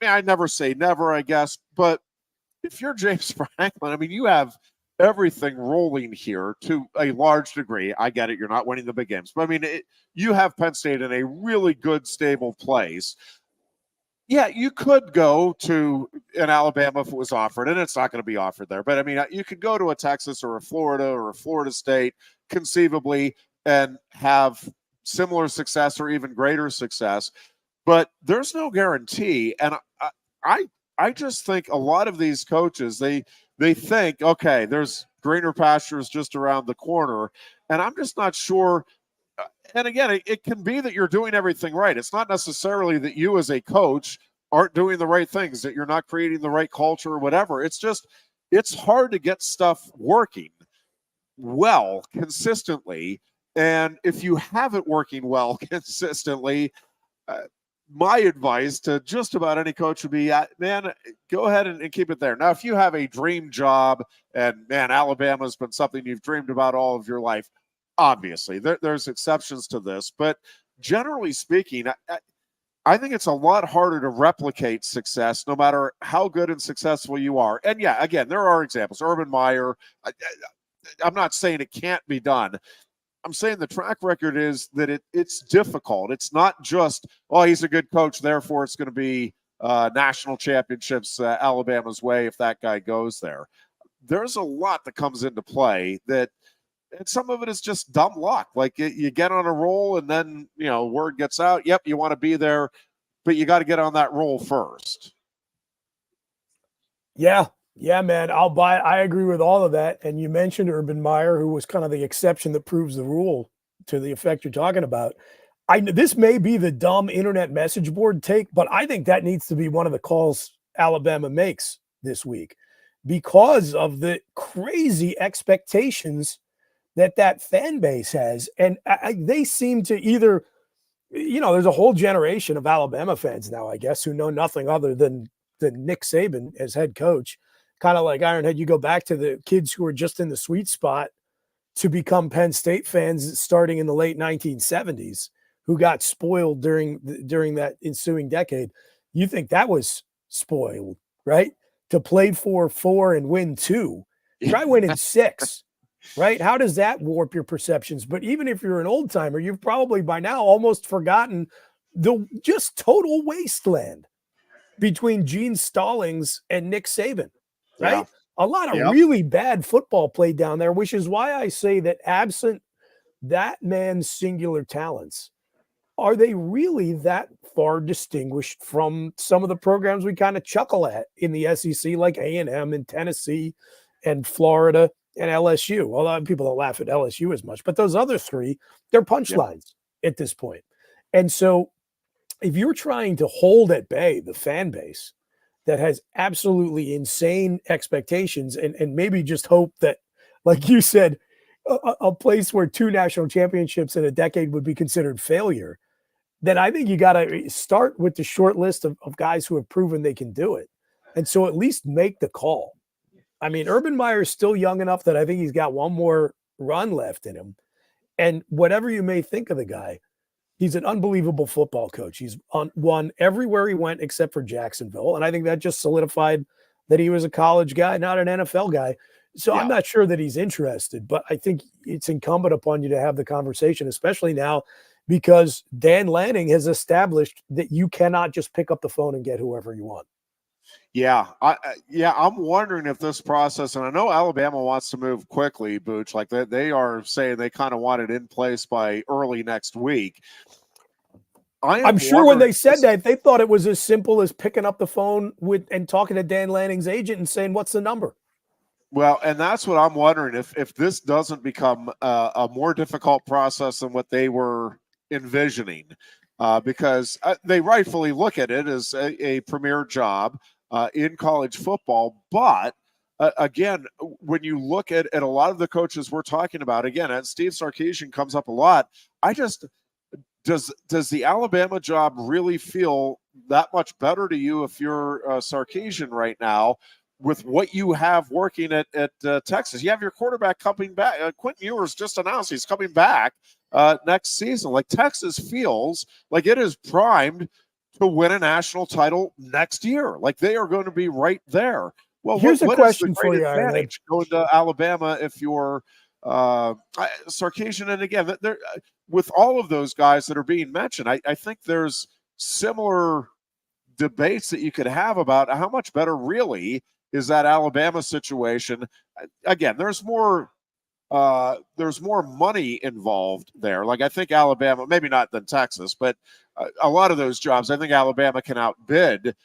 I never say never, I guess, but if you're James Franklin, I mean, you have everything rolling here to a large degree. I get it. You're not winning the big games, but I mean, you have Penn State in a really good, stable place. Yeah, you could go to an Alabama if it was offered, and it's not going to be offered there. But I mean, you could go to a Texas or a Florida State conceivably and have similar success or even greater success. But there's no guarantee. And I just think a lot of these coaches, they think, okay, there's greener pastures just around the corner. And I'm just not sure. And again, it can be that you're doing everything right. It's not necessarily that you as a coach aren't doing the right things, that you're not creating the right culture or whatever. It's just, it's hard to get stuff working well consistently. And if you have it working well consistently, my advice to just about any coach would be, man, go ahead and keep it there. Now, if you have a dream job, and man, Alabama's been something you've dreamed about all of your life, obviously there's exceptions to this, but generally speaking, I think it's a lot harder to replicate success no matter how good and successful you are. And yeah, again, there are examples. Urban Meyer, I'm not saying it can't be done. I'm saying the track record is that it's difficult. It's not just, oh, he's a good coach, therefore it's going to be national championships Alabama's way if that guy goes there. There's a lot that comes into play and some of it is just dumb luck. Like you get on a roll and then, word gets out, yep, you want to be there, but you got to get on that roll first. Yeah. Yeah, man, I agree with all of that. And you mentioned Urban Meyer, who was kind of the exception that proves the rule to the effect you're talking about. This may be the dumb internet message board take, but I think that needs to be one of the calls Alabama makes this week because of the crazy expectations that fan base has. And they seem to either, there's a whole generation of Alabama fans now, I guess, who know nothing other than Nick Saban as head coach. Kind of like Ironhead, you go back to the kids who were just in the sweet spot to become Penn State fans starting in the late 1970s, who got spoiled during that ensuing decade. You think that was spoiled, right? To play for 4 and win 2, try winning 6, right? How does that warp your perceptions? But even if you're an old timer, you've probably by now almost forgotten the just total wasteland between Gene Stallings and Nick Saban, right? Yeah. A lot of really bad football played down there, which is why I say that absent that man's singular talents, are they really that far distinguished from some of the programs we kind of chuckle at in the SEC, like A&M and Tennessee and Florida and LSU? Well, a lot of people don't laugh at LSU as much, but those other three, they're punchlines at this point. And so if you're trying to hold at bay the fan base that has absolutely insane expectations and maybe just hope that, like you said, a place where 2 national championships in a decade would be considered failure, then I think you got to start with the short list of guys who have proven they can do it. And so at least make the call. I mean, Urban Meyer is still young enough that I think he's got one more run left in him. And whatever you may think of the guy, he's an unbelievable football coach. He's won everywhere he went except for Jacksonville. And I think that just solidified that he was a college guy, not an NFL guy. So I'm not sure that he's interested, but I think it's incumbent upon you to have the conversation, especially now because Dan Lanning has established that you cannot just pick up the phone and get whoever you want. Yeah, I'm wondering if this process, and I know Alabama wants to move quickly, Booch, like they are saying they kind of want it in place by early next week. I'm sure when they said that, they thought it was as simple as picking up the phone and talking to Dan Lanning's agent and saying, what's the number? Well, and that's what I'm wondering, if this doesn't become a more difficult process than what they were envisioning, because they rightfully look at it as a premier job in college football. But again, when you look at a lot of the coaches we're talking about, again, and Steve Sarkisian comes up a lot, does the Alabama job really feel that much better to you if you're Sarkisian right now with what you have working at Texas? You have your quarterback coming back. Quentin Ewers just announced he's coming back next season. Like, Texas feels like it is primed to win a national title next year. Like, they are going to be right there. Well, here's a question is the for great you, advantage going to Alabama if you're Sarkisian? And again, with all of those guys that are being mentioned, I think there's similar debates that you could have about how much better really is that Alabama situation. Again, there's more money involved there. Like, I think Alabama, maybe not than Texas, but a lot of those jobs, I think Alabama can outbid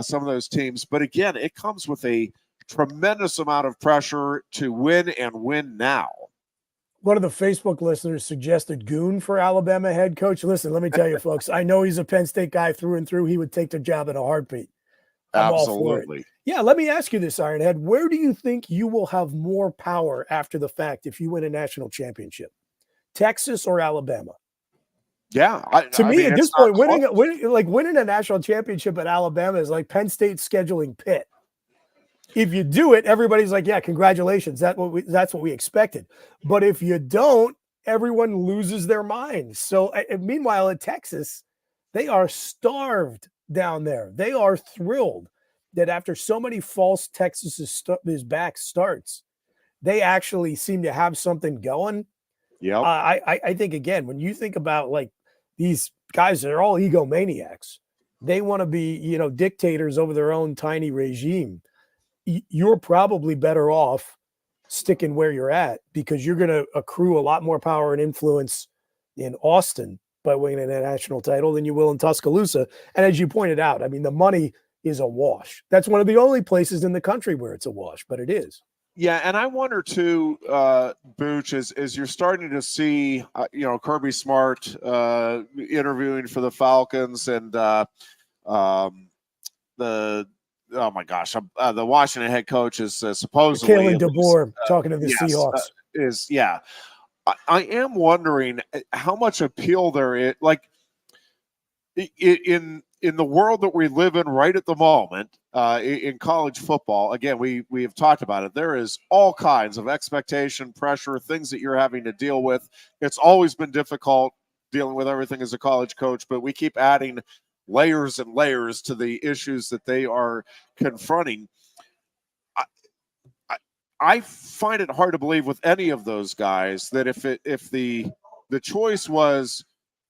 some of those teams. But again, it comes with a tremendous amount of pressure to win and win now. One of the Facebook listeners suggested Goon for Alabama head coach. Listen, let me tell you, folks, I know he's a Penn State guy through and through. He would take the job in a heartbeat. I'm all for it. Yeah, let me ask you this, Ironhead. Where do you think you will have more power after the fact if you win a national championship? Texas or Alabama? Yeah. To me, at this point, winning a national championship at Alabama is like Penn State scheduling Pitt. If you do it, everybody's like, yeah, congratulations. That's what we expected. But if you don't, everyone loses their minds. So meanwhile, at Texas, they are starved down there. They are thrilled that after so many false Texas's back starts, they actually seem to have something going. Yeah. I think, again, when you think about like these guys, they're all egomaniacs. They want to be, dictators over their own tiny regime. You're probably better off sticking where you're at because you're going to accrue a lot more power and influence in Austin by winning a national title than you will in Tuscaloosa. And as you pointed out, I mean, the money is a wash. That's one of the only places in the country where it's a wash, but it is. Yeah, and I wonder too, Booch, is you're starting to see, Kirby Smart interviewing for the Falcons and the oh my gosh, the Washington head coach is supposedly Kalen DeBoer talking to the Seahawks. I am wondering how much appeal there is, like in the world that we live in right at the moment, in college football. Again, we have talked about it. There is all kinds of expectation, pressure, things that you're having to deal with. It's always been difficult dealing with everything as a college coach, but we keep adding layers and layers to the issues that they are confronting. I find it hard to believe with any of those guys that if the choice was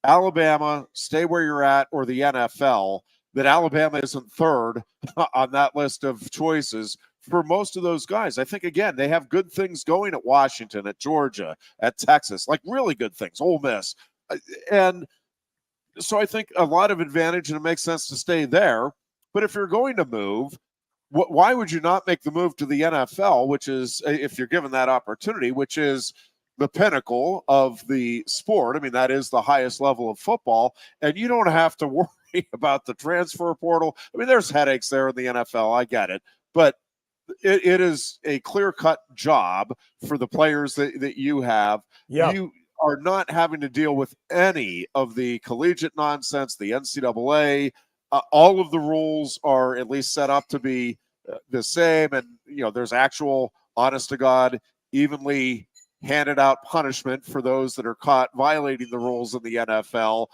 Alabama, stay where you're at, or the NFL, that Alabama isn't third on that list of choices for most of those guys. I think, again, they have good things going at Washington, at Georgia, at Texas, like really good things, Ole Miss. And so I think a lot of advantage, and it makes sense to stay there. But if you're going to move, why would you not make the move to the NFL, which is, if you're given that opportunity, which is the pinnacle of the sport? I mean, that is the highest level of football, and you don't have to worry about the transfer portal. I mean, there's headaches there in the NFL. I get it. But it is a clear-cut job for the players that you have. Yeah. You are not having to deal with any of the collegiate nonsense, the NCAA. All of the rules are at least set up to be the same. And, there's actual, honest to God, evenly handed out punishment for those that are caught violating the rules in the NFL,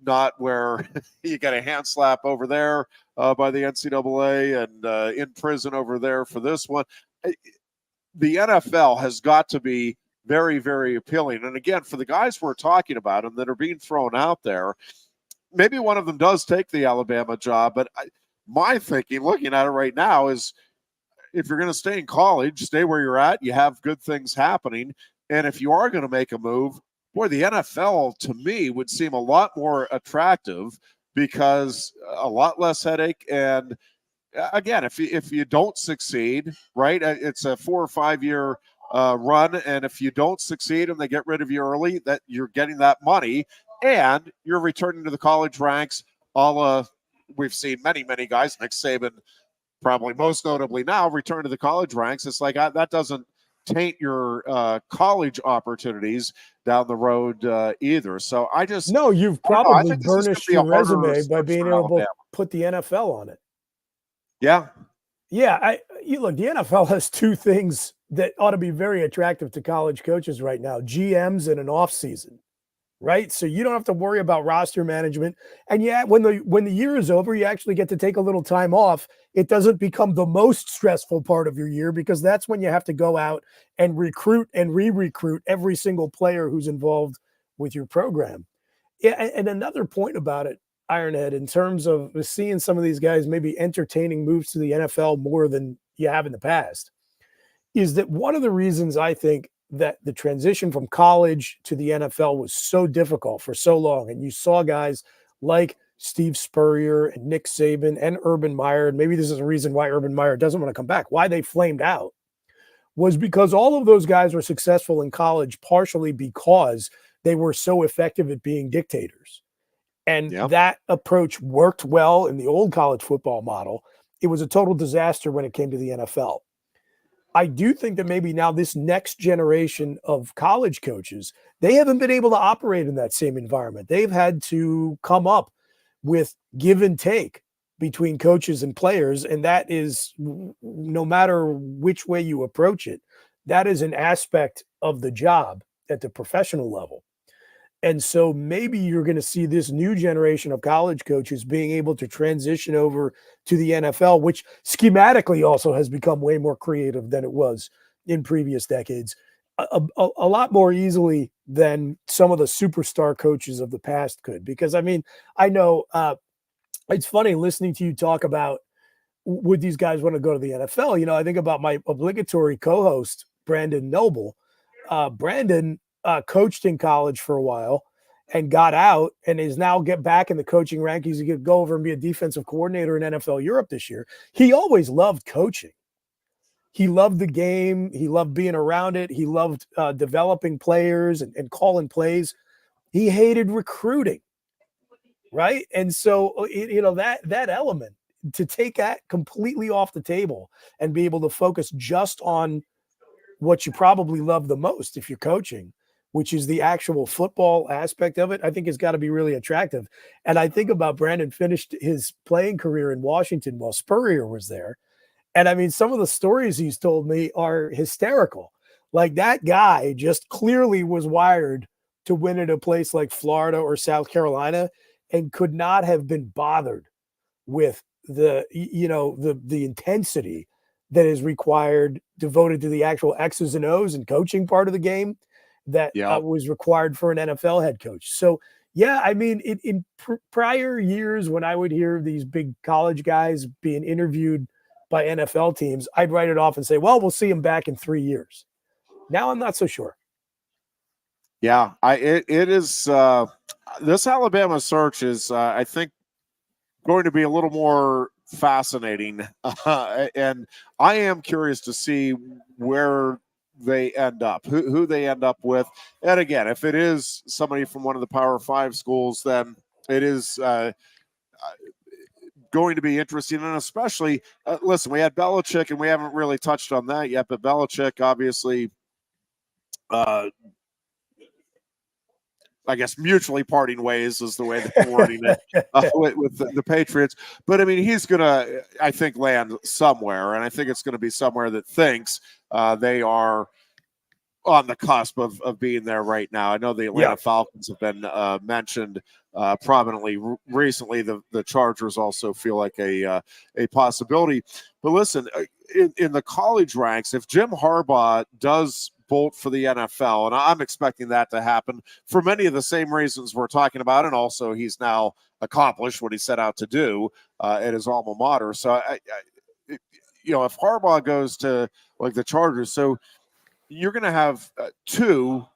not where you get a hand slap over there by the NCAA and in prison over there for this one. The NFL has got to be very, very appealing. And again, for the guys we're talking about and that are being thrown out there, maybe one of them does take the Alabama job, but my thinking, looking at it right now, is if you're going to stay in college, stay where you're at. You have good things happening. And if you are going to make a move, boy, the NFL to me would seem a lot more attractive because a lot less headache. And again, if you don't succeed, right, it's a 4 or 5 year run. And if you don't succeed and they get rid of you early, that you're getting that money and you're returning to the college ranks. We've seen many, many guys, Nick Saban, probably most notably now, return to the college ranks. It's like that doesn't taint your college opportunities down the road either. So you've probably burnished your resume by being able to put the NFL on it. Yeah. Yeah. Look, the NFL has two things that ought to be very attractive to college coaches right now: GMs and an off season. Right. So you don't have to worry about roster management. And when the year is over, you actually get to take a little time off. It doesn't become the most stressful part of your year because that's when you have to go out and recruit and re-recruit every single player who's involved with your program. Yeah. And another point about it, Ironhead, in terms of seeing some of these guys maybe entertaining moves to the NFL more than you have in the past, is that one of the reasons I think that the transition from college to the NFL was so difficult for so long. And you saw guys like Steve Spurrier and Nick Saban and Urban Meyer, and maybe this is a reason why Urban Meyer doesn't want to come back, why they flamed out, was because all of those guys were successful in college partially because they were so effective at being dictators. And that approach worked well in the old college football model. It was a total disaster when it came to the NFL. I do think that maybe now this next generation of college coaches, they haven't been able to operate in that same environment. They've had to come up with give and take between coaches and players. And that is, no matter which way you approach it, that is an aspect of the job at the professional level. And so maybe you're going to see this new generation of college coaches being able to transition over to the NFL, which schematically also has become way more creative than it was in previous decades, a lot more easily than some of the superstar coaches of the past could. Because, I mean, I know it's funny listening to you talk about would these guys want to go to the NFL? I think about my obligatory co-host, Brandon Noble. Brandon coached in college for a while, and got out and is now get back in the coaching rankings. He's going to go over and be a defensive coordinator in NFL Europe this year. He always loved coaching. He loved the game. He loved being around it. He loved developing players and calling plays. He hated recruiting, right? And so, that element, to take that completely off the table and be able to focus just on what you probably love the most if you're coaching, which is the actual football aspect of it, I think has got to be really attractive. And I think about Brandon finished his playing career in Washington while Spurrier was there. And I mean, some of the stories he's told me are hysterical. Like, that guy just clearly was wired to win at a place like Florida or South Carolina and could not have been bothered with the intensity that is required, devoted to the actual X's and O's and coaching part of the game that was required for an NFL head coach. So, yeah, I mean, in prior years when I would hear these big college guys being interviewed by NFL teams, I'd write it off and say, well, we'll see him back in 3 years. Now I'm not so sure. Yeah, it is. This Alabama search is, I think, going to be a little more fascinating, and I am curious to see where they end up, who they end up with. And again, if it is somebody from one of the Power 5 schools, then it is going to be interesting. And especially, listen, we had Belichick, and we haven't really touched on that yet, but Belichick obviously, I guess, mutually parting ways is the way they're wording it with the Patriots. But, I mean, he's going to, I think, land somewhere, and I think it's going to be somewhere that thinks they are on the cusp of being there right now. I know the Atlanta Falcons have been mentioned prominently recently. The Chargers also feel like a possibility. But listen, in the college ranks, if Jim Harbaugh does bolt for the NFL, and I'm expecting that to happen for many of the same reasons we're talking about, and also he's now accomplished what he set out to do at his alma mater. So, if Harbaugh goes to like the Chargers, so you're going to have two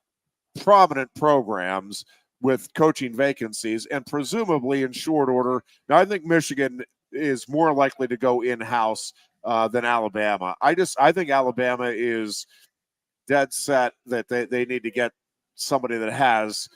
prominent programs with coaching vacancies, and presumably in short order. Now, I think Michigan is more likely to go in-house than Alabama. I think Alabama is dead set that they need to get somebody that has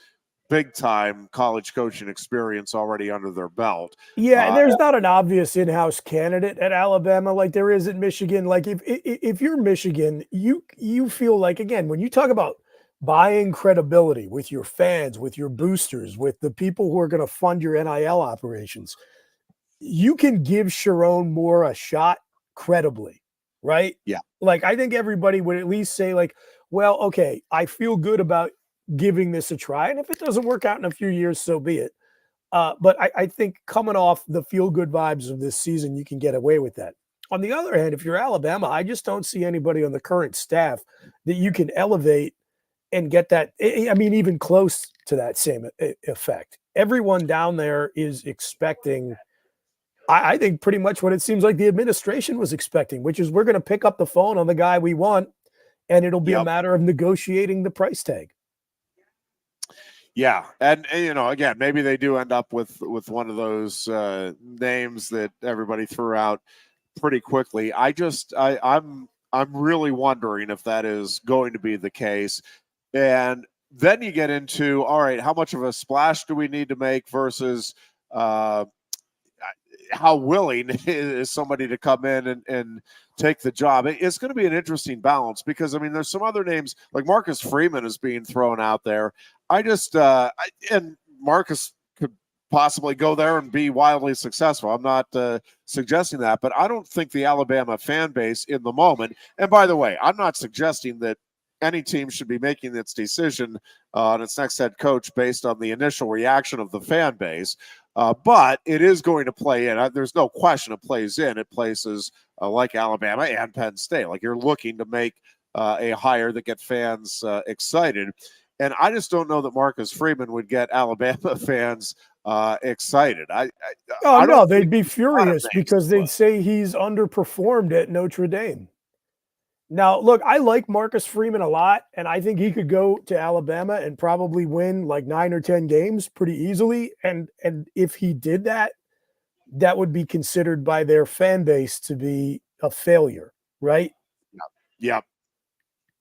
big time college coaching experience already under their belt. Yeah, and there's not an obvious in-house candidate at Alabama like there is at Michigan. Like if you're Michigan, you feel like, again, when you talk about buying credibility with your fans, with your boosters, with the people who are going to fund your NIL operations, you can give Sharon Moore a shot credibly, right? Yeah. Like, I think everybody would at least say, like, well, okay, I feel good about giving this a try. And if it doesn't work out in a few years, so be it. But I think coming off the feel-good vibes of this season, you can get away with that. On the other hand, if you're Alabama, I just don't see anybody on the current staff that you can elevate and get that, I mean, even close to that same effect. Everyone down there is expecting, I think, pretty much what it seems like the administration was expecting, which is we're going to pick up the phone on the guy we want, and it'll be a matter of negotiating the price tag. Yeah, and again, maybe they do end up with one of those names that everybody threw out pretty quickly. I'm really wondering if that is going to be the case. And then you get into, all right, how much of a splash do we need to make versus how willing is somebody to come in and take the job? It's going to be an interesting balance because, I mean, there's some other names like Marcus Freeman is being thrown out there. And Marcus could possibly go there and be wildly successful. I'm not suggesting that, but I don't think the Alabama fan base in the moment, and by the way, I'm not suggesting that any team should be making its decision on its next head coach based on the initial reaction of the fan base. But it is going to play in. There's no question it plays in at places like Alabama and Penn State. Like, you're looking to make a hire that get fans excited. And I just don't know that Marcus Freeman would get Alabama fans excited. No, they'd be furious because they'd say he's underperformed at Notre Dame. Now, look, I like Marcus Freeman a lot, and I think he could go to Alabama and probably win like 9 or 10 games pretty easily. And if he did that, that would be considered by their fan base to be a failure, right? Yeah.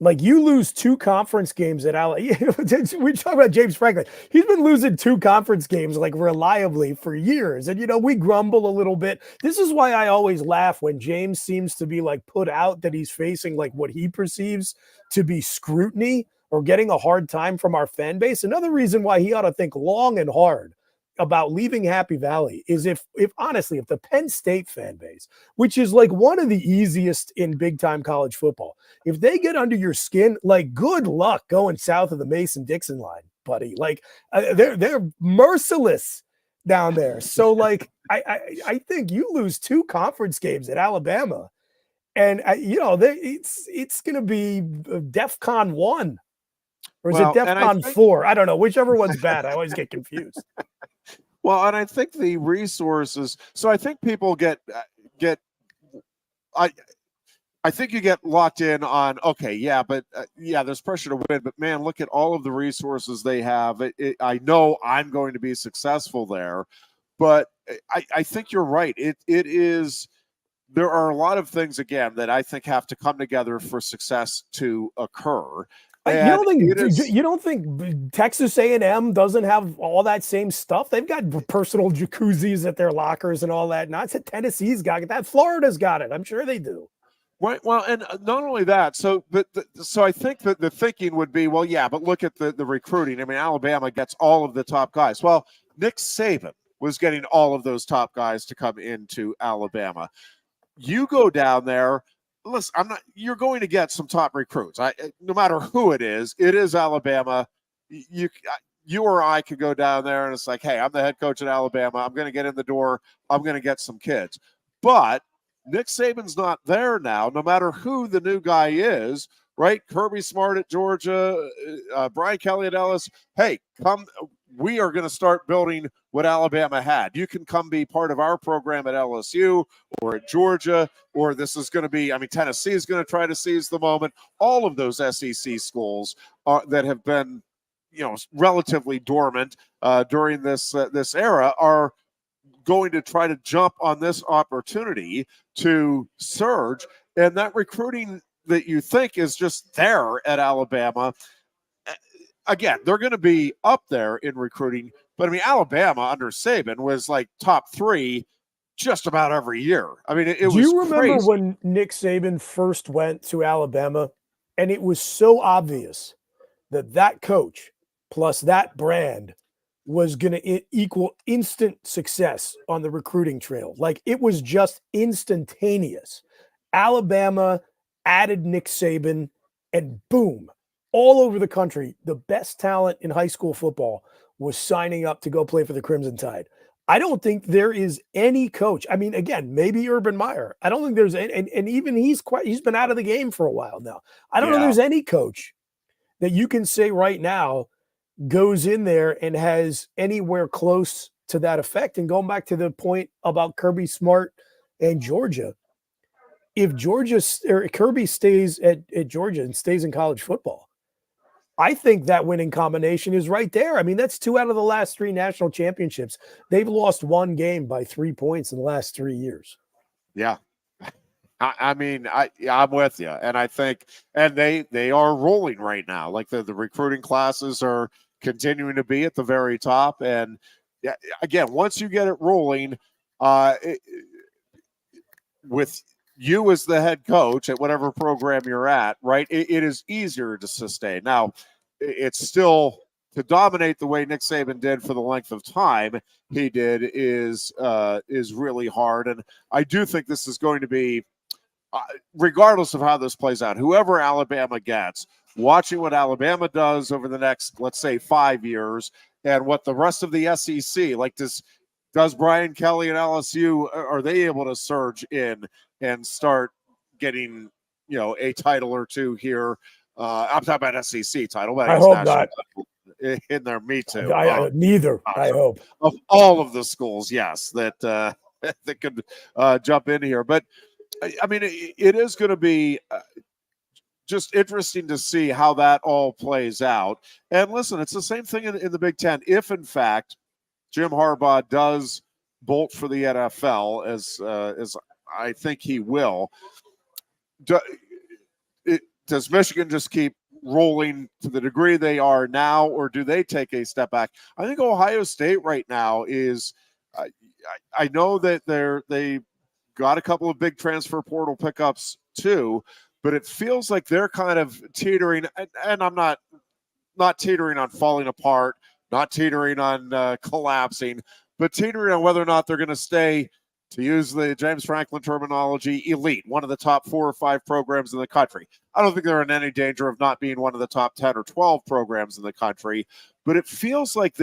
Like you lose 2 conference games at Alabama. We talk about James Franklin. He's been losing 2 conference games like reliably for years. And, we grumble a little bit. This is why I always laugh when James seems to be like put out that he's facing like what he perceives to be scrutiny or getting a hard time from our fan base. Another reason why he ought to think long and hard about leaving Happy Valley is if honestly, if the Penn State fan base, which is like one of the easiest in big time college football, if they get under your skin, like good luck going south of the Mason-Dixon line, buddy. Like they're merciless down there. So like I think you lose 2 conference games at Alabama, and it's going to be DEFCON 1. Or is it DEFCON 4? I don't know. Whichever one's bad. I always get confused. Well, and I think the resources. So I think people I think you get locked in on, okay, yeah, but there's pressure to win. But man, look at all of the resources they have. I know I'm going to be successful there, but I think you're right. It is. There are a lot of things again that I think have to come together for success to occur. You don't think Texas A&M doesn't have all that same stuff? They've got personal jacuzzis at their lockers and all that. Not that Tennessee's got that. Florida's got it. I'm sure they do. Right. Well, and not only that. So I think that the thinking would be, well, yeah, but look at the recruiting. I mean, Alabama gets all of the top guys. Well, Nick Saban was getting all of those top guys to come into Alabama. You go down there. Listen, you're going to get some top recruits. No matter who it is Alabama. You or I could go down there and it's like, hey, I'm the head coach at Alabama. I'm going to get in the door. I'm going to get some kids. But Nick Saban's not there now, no matter who the new guy is, right? Kirby Smart at Georgia, Brian Kelly at Ellis. Hey, come. We are going to start building what Alabama had. You can come be part of our program at LSU or at Georgia, or this is going to be, Tennessee is going to try to seize the moment. All of those SEC schools that have been, relatively dormant during this era are going to try to jump on this opportunity to surge. And that recruiting that you think is just there at Alabama, again, they're going to be up there in recruiting, but Alabama under Saban was like top 3 just about every year. It was Do you remember crazy. when Nick Saban first went to Alabama and it was so obvious that coach plus that brand was going to equal instant success on the recruiting trail? Like it was just instantaneous. Alabama added Nick Saban and boom, all over the country, the best talent in high school football was signing up to go play for the Crimson Tide. I don't think there is any coach. Again, maybe Urban Meyer. I don't think there's any, and even he's been out of the game for a while now. I don't know there's any coach that you can say right now goes in there and has anywhere close to that effect. And going back to the point about Kirby Smart and Georgia, if Kirby stays at Georgia and stays in college football, I think that winning combination is right there. That's 2 out of the last 3 national championships. They've lost 1 game by 3 points in the last 3 years. Yeah. I'm with you. And I think, and they are rolling right now. Like the recruiting classes are continuing to be at the very top. And again, once you get it rolling, with you as the head coach at whatever program you're at, right? It is easier to sustain. Now, it's still to dominate the way Nick Saban did for the length of time he did is really hard. And I do think this is going to be, regardless of how this plays out, whoever Alabama gets, watching what Alabama does over the next, let's say, 5 years, and what the rest of the SEC, like does Brian Kelly and LSU, are they able to surge in and start getting, a title or 2 here? I'm talking about SEC title. But I hope not. In there, me too. Neither. I hope of all of the schools, yes, that that could jump in here. But it is going to be just interesting to see how that all plays out. And listen, it's the same thing in the Big Ten. If, in fact, Jim Harbaugh does bolt for the NFL, as I think he will, does Michigan just keep rolling to the degree they are now, or do they take a step back? I think Ohio State right now is I know that they got a couple of big transfer portal pickups too, but it feels like they're kind of teetering, and I'm not teetering on falling apart, not teetering on collapsing, but teetering on whether or not they're going to stay, to use the James Franklin terminology, elite, one of the top 4 or 5 programs in the country. I don't think they're in any danger of not being one of the top 10 or 12 programs in the country, but it feels like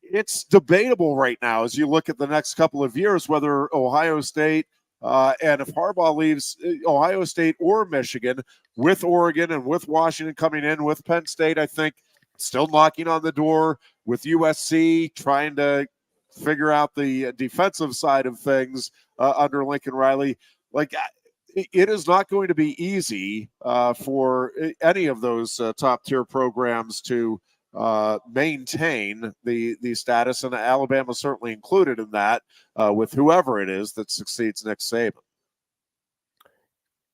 it's debatable right now as you look at the next couple of years whether Ohio State and if Harbaugh leaves Ohio State or Michigan, with Oregon and with Washington coming in, with Penn State, I think, still knocking on the door, with USC trying to figure out the defensive side of things under Lincoln Riley. Like, it is not going to be easy for any of those top-tier programs to maintain the status, and Alabama certainly included in that with whoever it is that succeeds Nick Saban.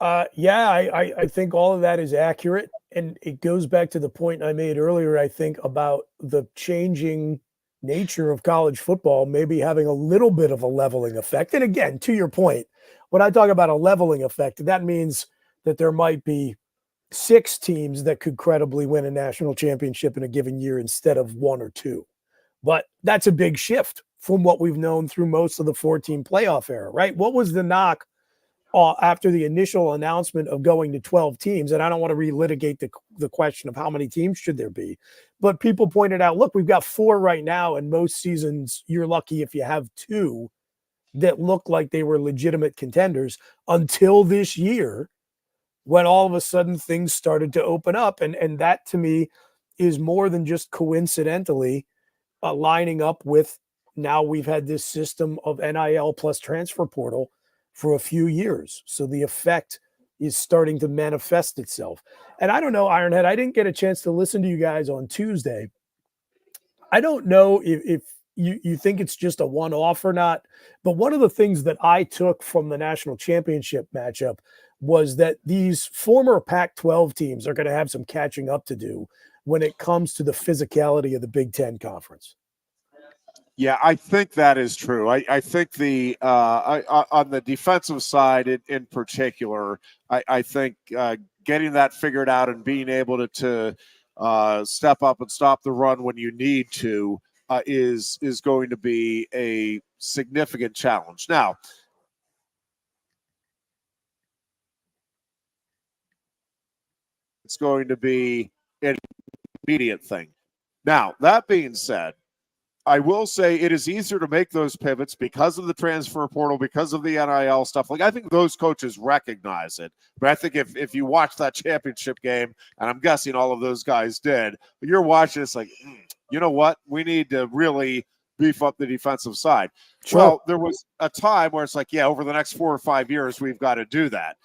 I think all of that is accurate, and it goes back to the point I made earlier, I think, about the changing nature of college football maybe having a little bit of a leveling effect. And again, to your point, when I talk about a leveling effect, that means that there might be 6 teams that could credibly win a national championship in a given year instead of 1 or 2. But that's a big shift from what we've known through most of the 14 playoff era, right? What was the knock after the initial announcement of going to 12 teams? And I don't want to relitigate the question of how many teams should there be, but people pointed out, look, we've got 4 right now, and most seasons you're lucky if you have 2 that look like they were legitimate contenders until this year, when all of a sudden things started to open up. And that, to me, is more than just coincidentally lining up with, now we've had this system of NIL plus transfer portal for a few years. So the effect is starting to manifest itself. And I don't know, Ironhead, I didn't get a chance to listen to you guys on Tuesday. I don't know if you think it's just a one-off or not, but one of the things that I took from the national championship matchup was that these former Pac-12 teams are going to have some catching up to do when it comes to the physicality of the Big Ten Conference. Yeah, I think that is true. I think on the defensive side in particular, I think getting that figured out and being able to step up and stop the run when you need to is going to be a significant challenge. Now, it's going to be an immediate thing. Now, that being said, I will say it is easier to make those pivots because of the transfer portal, because of the NIL stuff. Like, I think those coaches recognize it. But I think if you watch that championship game, and I'm guessing all of those guys did, but you're watching, it's like, you know what? We need to really beef up the defensive side. Sure. Well, there was a time where it's like, yeah, over the next 4 or 5 years, we've got to do that.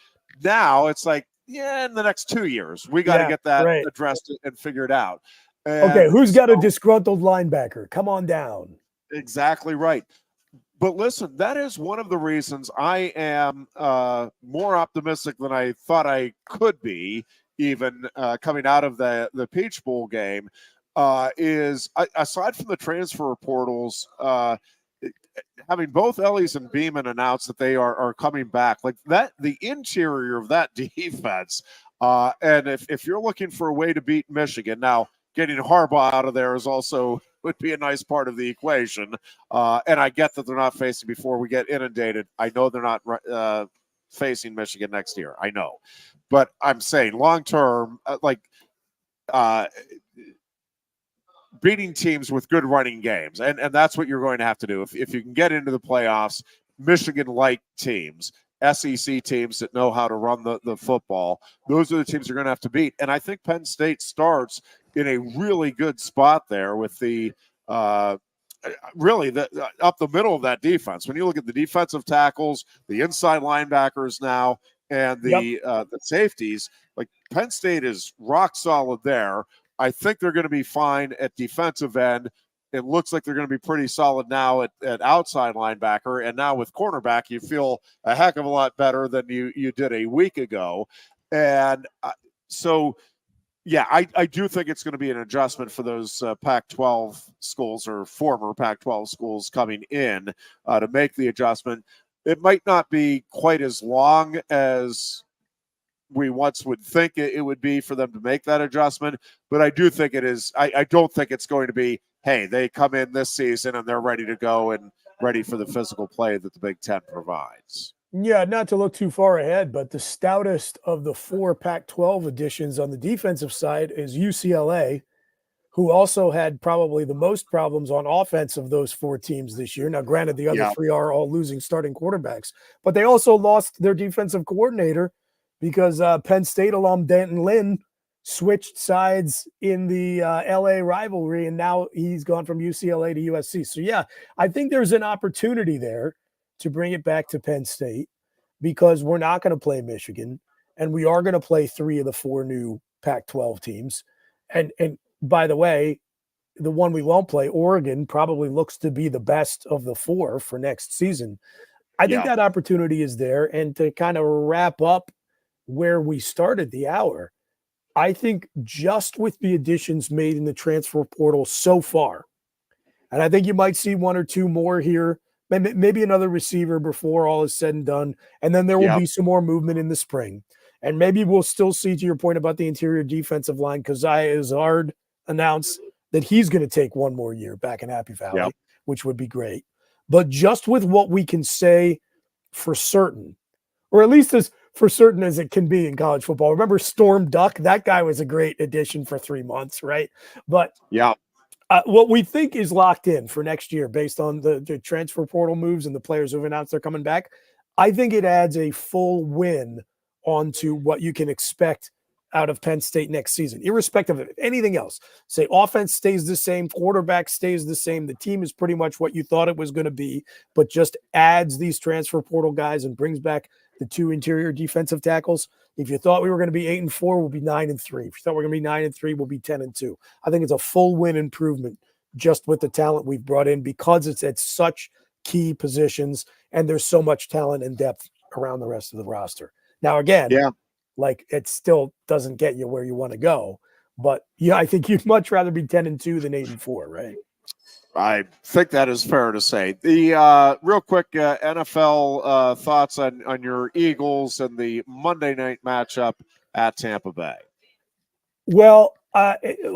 Now it's like, yeah, in the next 2 years, we got to get that addressed and figured out. And okay, who's got a disgruntled linebacker? Come on down. Exactly right. But listen, that is one of the reasons I am more optimistic than I thought I could be, even coming out of the Peach Bowl game, is aside from the transfer portals, having both Ellies and Beeman announce that they are coming back, like that, the interior of that defense. And if you're looking for a way to beat Michigan, now getting Harbaugh out of there is also would be a nice part of the equation. And I get that they're not facing before we get inundated. I know they're not facing Michigan next year. I know. But I'm saying long-term, beating teams with good running games. And that's what you're going to have to do. If you can get into the playoffs, Michigan-like teams, SEC teams that know how to run the football, those are the teams you're going to have to beat. And I think Penn State starts in a really good spot there with the really up the middle of that defense. When you look at the defensive tackles, the inside linebackers now, and the safeties, like Penn State is rock solid there. I think they're going to be fine at defensive end. It looks like they're going to be pretty solid now at outside linebacker. And now with cornerback, you feel a heck of a lot better than you did a week ago. And so, yeah, I do think it's going to be an adjustment for those Pac-12 schools or former Pac-12 schools coming in to make the adjustment. It might not be quite as long as we once would think it would be for them to make that adjustment, but I do think it is. I don't think it's going to be, hey, they come in this season and they're ready to go and ready for the physical play that the Big Ten provides. Yeah, not to look too far ahead, but the stoutest of the 4 Pac-12 additions on the defensive side is UCLA, who also had probably the most problems on offense of those 4 teams this year. Now, granted, the other 3 are all losing starting quarterbacks, but they also lost their defensive coordinator because Penn State alum Danton Lynn switched sides in the LA rivalry, and now he's gone from UCLA to USC. So, yeah, I think there's an opportunity there to bring it back to Penn State because we're not going to play Michigan, and we are going to play 3 of the 4 new Pac-12 teams. And by the way, the one we won't play, Oregon, probably looks to be the best of the 4 for next season. I think that opportunity is there. And to kind of wrap up where we started the hour, I think just with the additions made in the transfer portal so far, and I think you might see 1 or 2 more here, maybe another receiver before all is said and done, and then there will be some more movement in the spring. And maybe we'll still see, to your point about the interior defensive line, Keziah Izzard announced that he's going to take 1 more year back in Happy Valley, which would be great. But just with what we can say for certain, or at least as for certain as it can be in college football. Remember Storm Duck? That guy was a great addition for 3 months, right? But what we think is locked in for next year based on the transfer portal moves and the players who've announced they're coming back, I think it adds a full win onto what you can expect out of Penn State next season, irrespective of anything else. Say offense stays the same, quarterback stays the same. The team is pretty much what you thought it was going to be, but just adds these transfer portal guys and brings back the 2 interior defensive tackles. If you thought we were going to be 8-4, we'll be 9-3. If you thought we are going to be 9-3, we'll be 10-2. I think it's a full win improvement just with the talent we've brought in because it's at such key positions and there's so much talent and depth around the rest of the roster. Now, again, like it still doesn't get you where you want to go, but I think you'd much rather be 10-2 than 8-4, right? I think that is fair to say. The real quick NFL thoughts on your Eagles and the Monday night matchup at Tampa Bay. Well,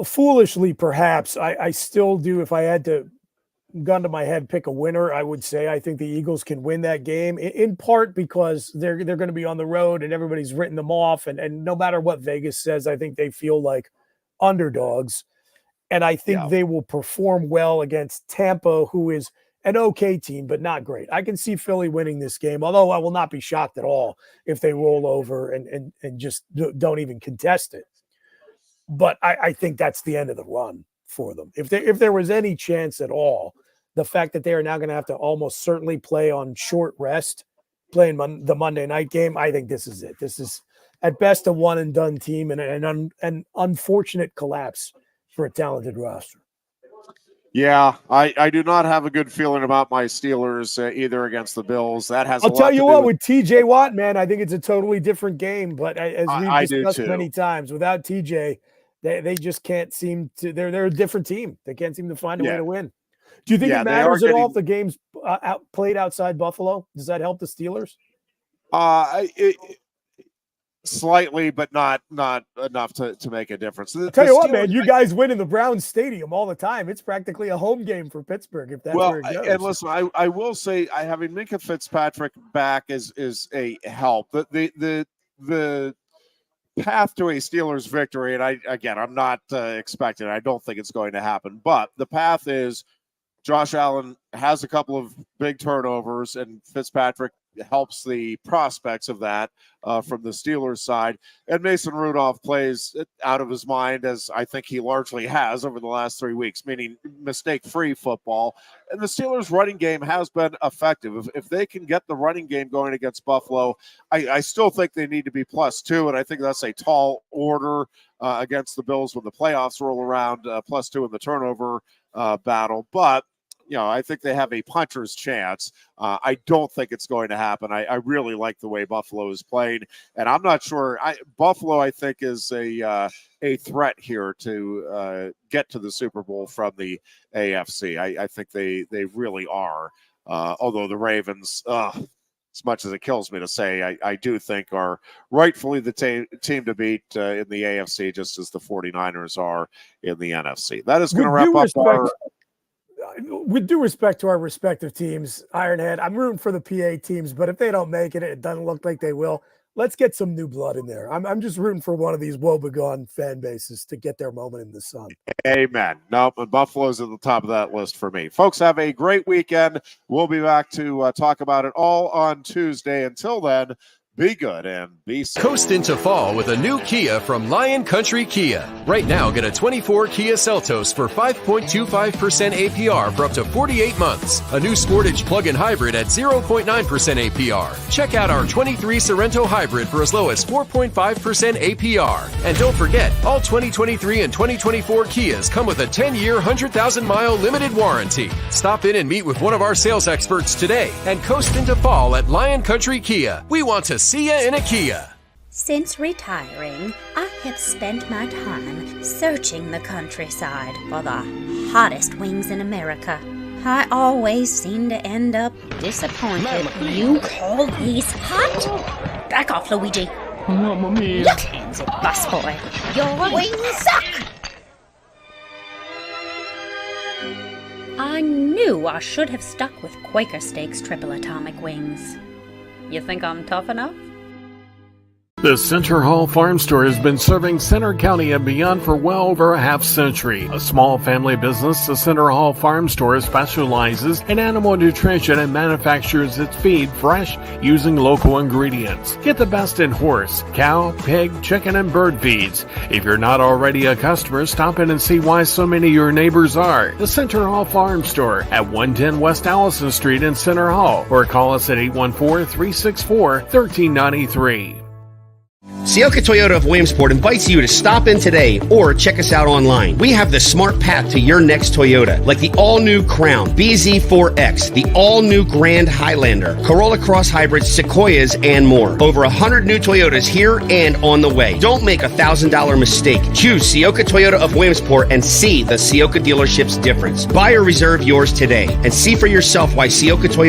foolishly, perhaps, I still do. If I had to, gun to my head, pick a winner, I would say I think the Eagles can win that game, in part because they're going to be on the road and everybody's written them off. And no matter what Vegas says, I think they feel like underdogs. And I think they will perform well against Tampa, who is an okay team, but not great. I can see Philly winning this game, although I will not be shocked at all if they roll over and just don't even contest it. But I think that's the end of the run for them. If there was any chance at all, the fact that they are now going to have to almost certainly play on short rest, playing the Monday night game, I think this is it. This is at best a one-and-done team and an unfortunate collapse for a talented roster. Yeah, I do not have a good feeling about my Steelers either against the Bills. That has. I'll tell you what, with TJ Watt, man, I think it's a totally different game. But as we've discussed many times, without TJ, they just can't seem to. They're a different team. They can't seem to find a way to win. Do you think it matters at all if the game's played outside Buffalo? Does that help the Steelers? Slightly, but not enough to make a difference. I'll tell you what, man, you guys win in the Browns Stadium all the time. It's practically a home game for Pittsburgh if that's where it goes. And listen, I will say having Minkah Fitzpatrick back is a help. The path to a Steelers victory, and I'm not expecting it. I don't think it's going to happen, but the path is Josh Allen has a couple of big turnovers, and Fitzpatrick helps the prospects of that from the Steelers side. And Mason Rudolph plays out of his mind, as I think he largely has over the last 3 weeks, meaning mistake-free football. And the Steelers' running game has been effective. If they can get the running game going against Buffalo, I still think they need to be +2, and I think that's a tall order against the Bills when the playoffs roll around, +2 in the turnover battle. But I think they have a puncher's chance. I don't think it's going to happen. I really like the way Buffalo is playing, and I'm not sure. Buffalo, I think, is a threat here to get to the Super Bowl from the AFC. I think they really are. Although the Ravens, as much as it kills me to say, I do think are rightfully the team to beat in the AFC, just as the 49ers are in the NFC. That is going to wrap up our... With due respect to our respective teams, Ironhead, I'm rooting for the PA teams, but if they don't make it, it doesn't look like they will. Let's get some new blood in there. I'm just rooting for one of these woebegone fan bases to get their moment in the sun. Amen. No, but Buffalo's at the top of that list for me. Folks, have a great weekend. We'll be back to talk about it all on Tuesday. Until then, be good and be safe. Coast into fall with a new Kia from Lion Country Kia. Right now, get a 24 Kia Seltos for 5.25% APR for up to 48 months. A new Sportage plug-in hybrid at 0.9% APR. Check out our 23 Sorrento hybrid for as low as 4.5% APR. And don't forget, all 2023 and 2024 Kias come with a 10-year, 100,000-mile limited warranty. Stop in and meet with one of our sales experts today and coast into fall at Lion Country Kia. We want to see ya in a Kia. Since retiring, I have spent my time searching the countryside for the hottest wings in America. I always seem to end up disappointed. You call these hot? Back off, Luigi. Mamma mia. Your hands it, busboy. Your wings suck. I knew I should have stuck with Quaker Steak's triple atomic wings. You think I'm tough enough? The Center Hall Farm Store has been serving Center County and beyond for well over a half-century. A small family business, the Center Hall Farm Store specializes in animal nutrition and manufactures its feed fresh using local ingredients. Get the best in horse, cow, pig, chicken, and bird feeds. If you're not already a customer, stop in and see why so many of your neighbors are. The Center Hall Farm Store at 110 West Allison Street in Center Hall, or call us at 814-364-1393. Sioka Toyota of Williamsport invites you to stop in today or check us out online. We have the smart path to your next Toyota, like the all-new Crown, BZ4X, the all-new Grand Highlander, Corolla Cross Hybrids, Sequoias, and more. Over 100 new Toyotas here and on the way. Don't make a $1,000 mistake. Choose Sioka Toyota of Williamsport and see the Sioka dealership's difference. Buy or reserve yours today and see for yourself why Sioka Toyota